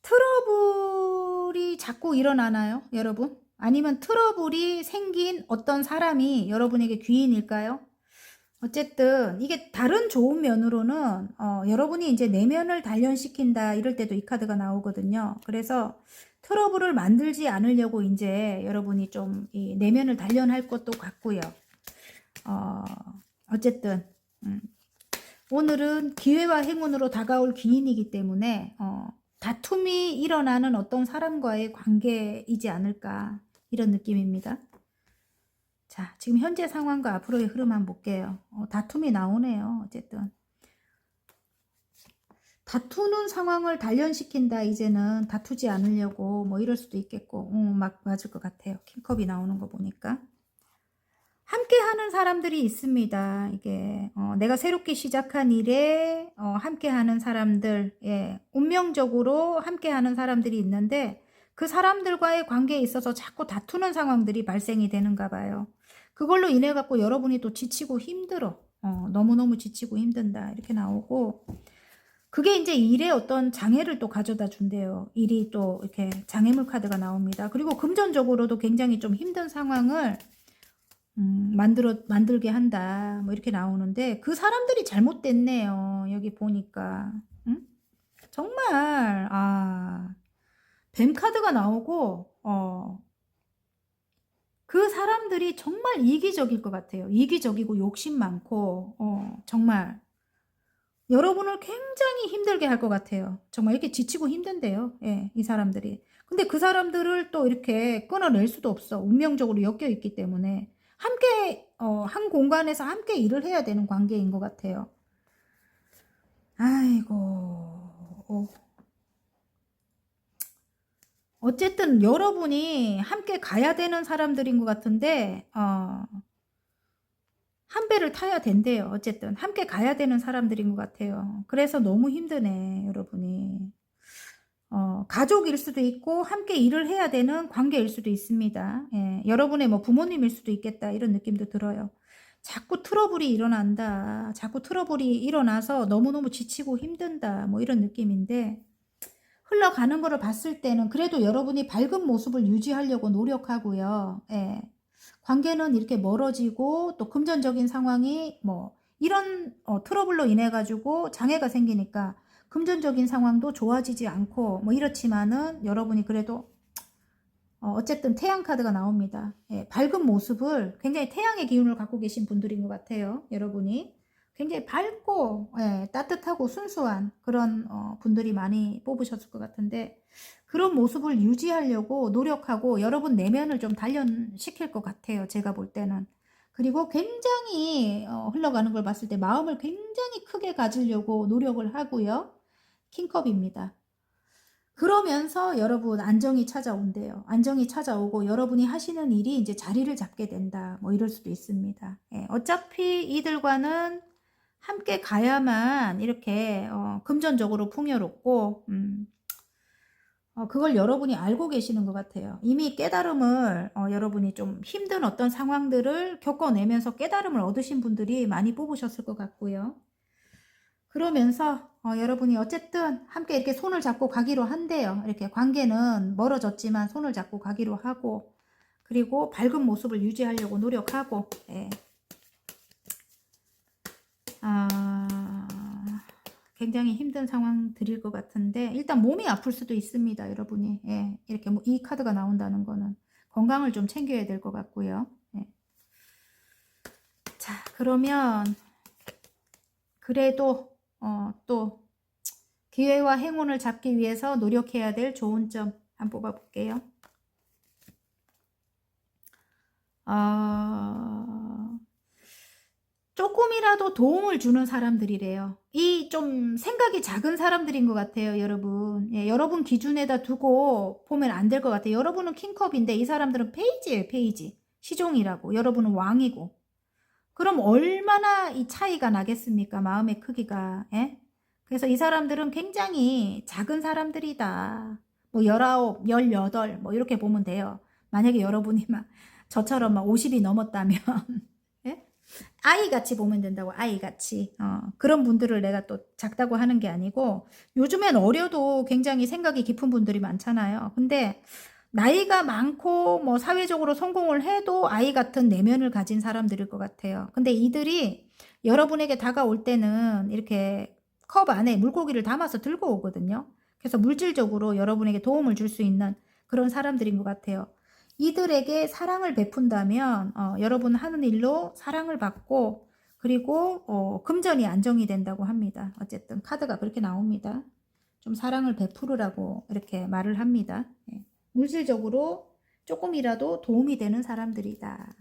A: 트러블이 자꾸 일어나나요, 여러분? 아니면 트러블이 생긴 어떤 사람이 여러분에게 귀인일까요? 어쨌든 이게 다른 좋은 면으로는 여러분이 이제 내면을 단련시킨다 이럴 때도 이 카드가 나오거든요. 그래서 트러블을 만들지 않으려고 이제 여러분이 좀 이 내면을 단련할 것도 같고요. 어쨌든 오늘은 기회와 행운으로 다가올 귀인이기 때문에 다툼이 일어나는 어떤 사람과의 관계이지 않을까, 이런 느낌입니다. 자, 지금 현재 상황과 앞으로의 흐름 한번 볼게요. 다툼이 나오네요. 어쨌든 다투는 상황을 단련시킨다. 이제는 다투지 않으려고 뭐 이럴 수도 있겠고, 막 맞을 것 같아요. 킹컵이 나오는 거 보니까. 함께 하는 사람들이 있습니다. 이게 내가 새롭게 시작한 일에 함께 하는 사람들, 예, 운명적으로 함께 하는 사람들이 있는데 그 사람들과의 관계에 있어서 자꾸 다투는 상황들이 발생이 되는가 봐요. 그걸로 인해 갖고 여러분이 또 지치고 힘들어. 너무너무 지치고 힘든다. 이렇게 나오고, 그게 이제 일에 어떤 장애를 또 가져다 준대요. 일이 또 이렇게 장애물 카드가 나옵니다. 그리고 금전적으로도 굉장히 좀 힘든 상황을 만들게 한다. 뭐 이렇게 나오는데 그 사람들이 잘못됐네요. 여기 보니까. 응? 정말, 뱀 카드가 나오고, 그 사람들이 정말 이기적일 것 같아요. 이기적이고 욕심 많고, 정말 여러분을 굉장히 힘들게 할 것 같아요. 정말 이렇게 지치고 힘든데요. 예, 이 사람들이. 근데 그 사람들을 또 이렇게 끊어낼 수도 없어. 운명적으로 엮여 있기 때문에. 함께, 한 공간에서 함께 일을 해야 되는 관계인 것 같아요. 아이고. 어쨌든 여러분이 함께 가야 되는 사람들인 것 같은데, 한 배를 타야 된대요. 어쨌든 함께 가야 되는 사람들인 것 같아요. 그래서 너무 힘드네, 여러분이. 가족일 수도 있고 함께 일을 해야 되는 관계일 수도 있습니다. 예, 여러분의 뭐 부모님일 수도 있겠다, 이런 느낌도 들어요. 자꾸 트러블이 일어난다. 자꾸 트러블이 일어나서 너무너무 지치고 힘든다. 뭐 이런 느낌인데, 흘러가는 거를 봤을 때는 그래도 여러분이 밝은 모습을 유지하려고 노력하고요. 예. 관계는 이렇게 멀어지고 또 금전적인 상황이 뭐 이런 트러블로 인해 가지고 장애가 생기니까 금전적인 상황도 좋아지지 않고 뭐 이렇지만은 여러분이 그래도 어쨌든 태양 카드가 나옵니다. 예, 밝은 모습을, 굉장히 태양의 기운을 갖고 계신 분들인 것 같아요. 여러분이 굉장히 밝고, 예, 따뜻하고 순수한 그런 분들이 많이 뽑으셨을 것 같은데, 그런 모습을 유지하려고 노력하고 여러분 내면을 좀 단련시킬 것 같아요. 제가 볼 때는. 그리고 굉장히 흘러가는 걸 봤을 때 마음을 굉장히 크게 가지려고 노력을 하고요. 킹컵입니다. 그러면서 여러분 안정이 찾아온대요. 안정이 찾아오고 여러분이 하시는 일이 이제 자리를 잡게 된다. 뭐 이럴 수도 있습니다. 예, 어차피 이들과는 함께 가야만 이렇게 금전적으로 풍요롭고 그걸 여러분이 알고 계시는 것 같아요. 이미 깨달음을 여러분이 좀 힘든 어떤 상황들을 겪어내면서 깨달음을 얻으신 분들이 많이 뽑으셨을 것 같고요. 그러면서 여러분이 어쨌든 함께 이렇게 손을 잡고 가기로 한대요. 이렇게 관계는 멀어졌지만 손을 잡고 가기로 하고, 그리고 밝은 모습을 유지하려고 노력하고. 예. 굉장히 힘든 상황 드릴 것 같은데, 일단 몸이 아플 수도 있습니다, 여러분이. 예. 이렇게 이 카드가 나온다는 거는 건강을 좀 챙겨야 될 것 같고요. 예. 자, 그러면 그래도 또 기회와 행운을 잡기 위해서 노력해야 될 좋은 점 한번 뽑아볼게요. 조금이라도 도움을 주는 사람들이래요. 이 좀 생각이 작은 사람들인 것 같아요, 여러분. 예, 여러분 기준에다 두고 보면 안 될 것 같아요. 여러분은 킹컵인데 이 사람들은 페이지예요, 페이지. 시종이라고. 여러분은 왕이고. 그럼 얼마나 이 차이가 나겠습니까? 마음의 크기가. 예? 그래서 이 사람들은 굉장히 작은 사람들이다. 뭐 19, 18, 뭐 이렇게 보면 돼요. 만약에 여러분이 막 저처럼 막 50이 넘었다면 예? 아이같이 보면 된다고. 아이같이. 그런 분들을 내가 또 작다고 하는 게 아니고, 요즘엔 어려도 굉장히 생각이 깊은 분들이 많잖아요. 근데 나이가 많고 뭐 사회적으로 성공을 해도 아이 같은 내면을 가진 사람들일 것 같아요. 근데 이들이 여러분에게 다가올 때는 이렇게 컵 안에 물고기를 담아서 들고 오거든요. 그래서 물질적으로 여러분에게 도움을 줄 수 있는 그런 사람들인 것 같아요. 이들에게 사랑을 베푼다면 여러분 하는 일로 사랑을 받고, 그리고 금전이 안정이 된다고 합니다. 어쨌든 카드가 그렇게 나옵니다. 좀 사랑을 베푸르라고 이렇게 말을 합니다. 예. 물질적으로 조금이라도 도움이 되는 사람들이다.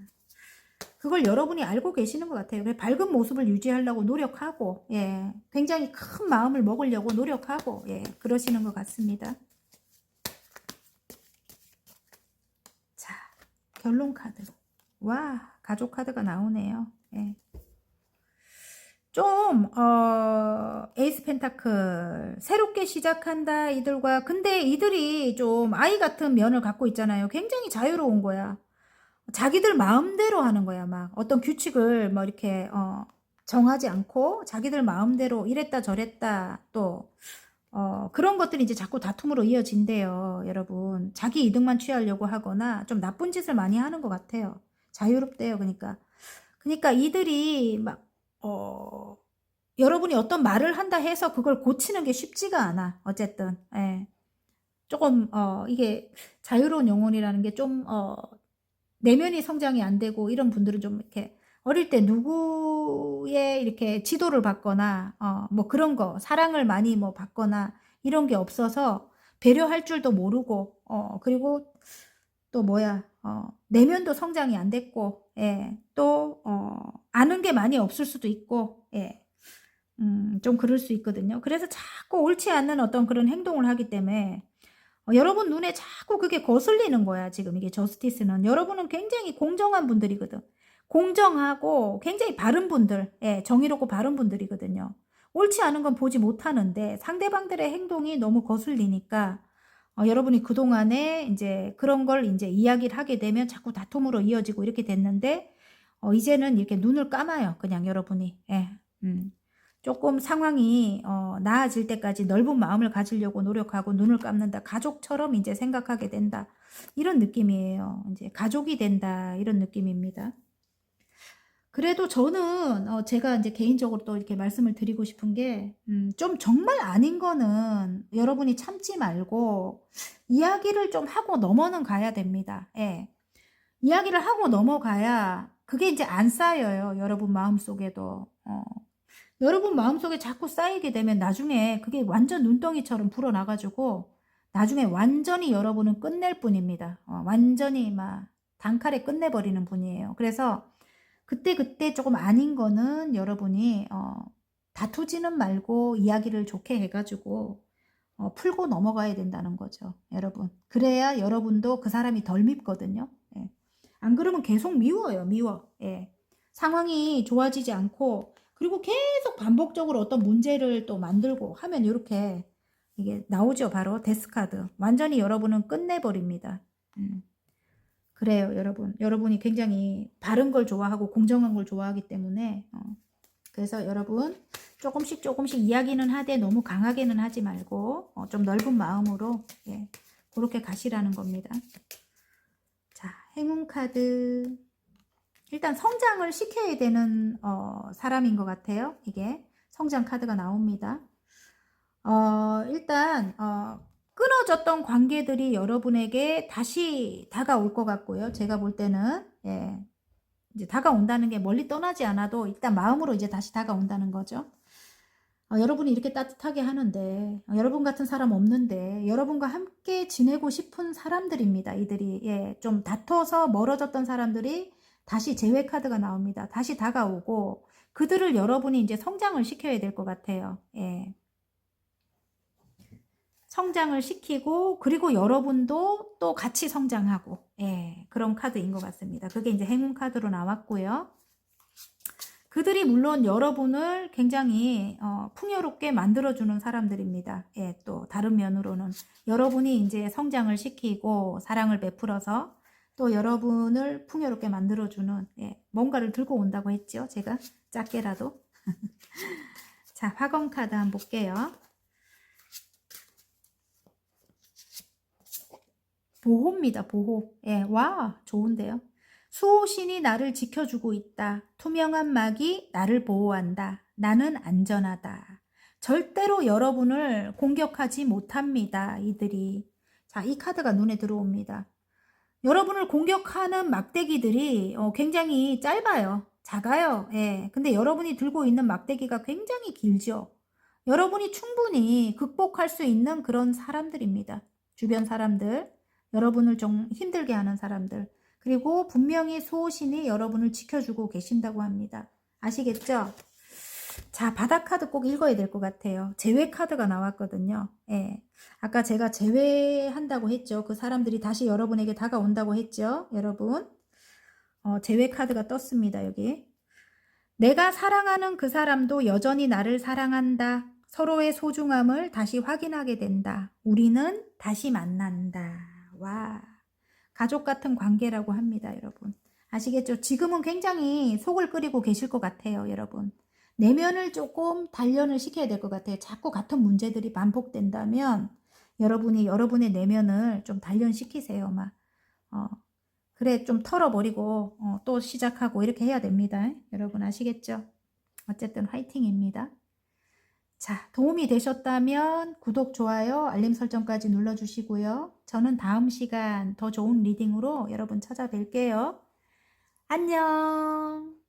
A: 그걸 여러분이 알고 계시는 것 같아요. 밝은 모습을 유지하려고 노력하고, 예, 굉장히 큰 마음을 먹으려고 노력하고, 예, 그러시는 것 같습니다. 자, 결론 카드. 와, 가족 카드가 나오네요. 예. 좀 에이스 펜타클 새롭게 시작한다 이들과. 근데 이들이 좀 아이 같은 면을 갖고 있잖아요. 굉장히 자유로운 거야. 자기들 마음대로 하는 거야. 막 어떤 규칙을 뭐 이렇게 정하지 않고 자기들 마음대로 이랬다 저랬다. 또 그런 것들이 이제 자꾸 다툼으로 이어진대요, 여러분. 자기 이득만 취하려고 하거나 좀 나쁜 짓을 많이 하는 것 같아요. 자유롭대요. 그러니까 이들이 막 여러분이 어떤 말을 한다 해서 그걸 고치는 게 쉽지가 않아. 어쨌든 예. 조금 이게 자유로운 영혼이라는 게 좀 내면이 성장이 안 되고, 이런 분들은 좀 이렇게 어릴 때 누구의 이렇게 지도를 받거나 뭐 그런 거, 사랑을 많이 뭐 받거나 이런 게 없어서 배려할 줄도 모르고, 그리고 또 뭐야, 내면도 성장이 안 됐고, 예, 또 아는 게 많이 없을 수도 있고, 예, 좀 그럴 수 있거든요. 그래서 자꾸 옳지 않는 어떤 그런 행동을 하기 때문에 여러분 눈에 자꾸 그게 거슬리는 거야. 지금 이게 저스티스는 여러분은 굉장히 공정한 분들이거든. 공정하고 굉장히 바른 분들, 예, 정의롭고 바른 분들이거든요. 옳지 않은 건 보지 못하는데 상대방들의 행동이 너무 거슬리니까 여러분이 그동안에 이제 그런 걸 이제 이야기를 하게 되면 자꾸 다툼으로 이어지고 이렇게 됐는데, 이제는 이렇게 눈을 감아요. 그냥 여러분이. 예. 조금 상황이 나아질 때까지 넓은 마음을 가지려고 노력하고 눈을 감는다. 가족처럼 이제 생각하게 된다. 이런 느낌이에요. 이제 가족이 된다. 이런 느낌입니다. 그래도 저는 제가 이제 개인적으로 또 이렇게 말씀을 드리고 싶은 게, 좀 정말 아닌 거는 여러분이 참지 말고 이야기를 좀 하고 넘어는 가야 됩니다. 예. 이야기를 하고 넘어가야 그게 이제 안 쌓여요. 여러분 마음속에도. 여러분 마음속에 자꾸 쌓이게 되면 나중에 그게 완전 눈덩이처럼 불어나가지고 나중에 완전히 여러분은 끝낼 뿐입니다. 완전히 막 단칼에 끝내버리는 분이에요. 그래서 그때 조금 아닌 거는 여러분이 다투지는 말고 이야기를 좋게 해가지고 풀고 넘어가야 된다는 거죠, 여러분. 그래야 여러분도 그 사람이 덜 밉거든요. 예. 안 그러면 계속 미워요, 미워. 예. 상황이 좋아지지 않고, 그리고 계속 반복적으로 어떤 문제를 또 만들고 하면 이렇게 이게 나오죠. 바로 데스카드. 완전히 여러분은 끝내버립니다. 그래요, 여러분. 여러분이 굉장히 바른 걸 좋아하고 공정한 걸 좋아하기 때문에 그래서 여러분 조금씩 이야기는 하되 너무 강하게는 하지 말고 좀 넓은 마음으로 예, 그렇게 가시라는 겁니다. 자, 행운 카드. 일단 성장을 시켜야 되는 사람인 것 같아요. 이게 성장 카드가 나옵니다. 일단 끊어졌던 관계들이 여러분에게 다시 다가올 것 같고요. 제가 볼 때는 예, 이제 다가온다는 게 멀리 떠나지 않아도 일단 마음으로 이제 다시 다가온다는 거죠. 여러분이 이렇게 따뜻하게 하는데 여러분 같은 사람 없는데 여러분과 함께 지내고 싶은 사람들입니다. 이들이 예, 좀 다퉈서 멀어졌던 사람들이 다시 재회 카드가 나옵니다. 다시 다가오고 그들을 여러분이 이제 성장을 시켜야 될 것 같아요. 예. 성장을 시키고 그리고 여러분도 또 같이 성장하고 예, 그런 카드인 것 같습니다. 그게 이제 행운 카드로 나왔고요. 그들이 물론 여러분을 굉장히 풍요롭게 만들어주는 사람들입니다. 예, 또 다른 면으로는 여러분이 이제 성장을 시키고 사랑을 베풀어서 또 여러분을 풍요롭게 만들어주는 예, 뭔가를 들고 온다고 했죠. 제가 작게라도. 자, 화검 카드 한번 볼게요. 보호입니다. 보호. 예, 와, 좋은데요. 수호신이 나를 지켜주고 있다. 투명한 막이 나를 보호한다. 나는 안전하다. 절대로 여러분을 공격하지 못합니다. 이들이. 자, 이 카드가 눈에 들어옵니다. 여러분을 공격하는 막대기들이 굉장히 짧아요. 작아요. 예. 근데 여러분이 들고 있는 막대기가 굉장히 길죠. 여러분이 충분히 극복할 수 있는 그런 사람들입니다. 주변 사람들. 여러분을 좀 힘들게 하는 사람들. 그리고 분명히 수호신이 여러분을 지켜주고 계신다고 합니다. 아시겠죠? 자, 바닥 카드 꼭 읽어야 될 것 같아요. 재회 카드가 나왔거든요. 예. 아까 제가 재회한다고 했죠. 그 사람들이 다시 여러분에게 다가온다고 했죠. 여러분. 재회 카드가 떴습니다. 여기. 내가 사랑하는 그 사람도 여전히 나를 사랑한다. 서로의 소중함을 다시 확인하게 된다. 우리는 다시 만난다. 와, 가족 같은 관계라고 합니다, 여러분. 아시겠죠? 지금은 굉장히 속을 끓이고 계실 것 같아요, 여러분. 내면을 조금 단련을 시켜야 될 것 같아요. 자꾸 같은 문제들이 반복된다면 여러분이 여러분의 내면을 좀 단련시키세요, 막. 그래, 좀 털어버리고 또 시작하고 이렇게 해야 됩니다. 여러분 아시겠죠? 어쨌든 화이팅입니다. 자, 도움이 되셨다면 구독, 좋아요, 알림 설정까지 눌러주시고요. 저는 다음 시간 더 좋은 리딩으로 여러분 찾아뵐게요. 안녕.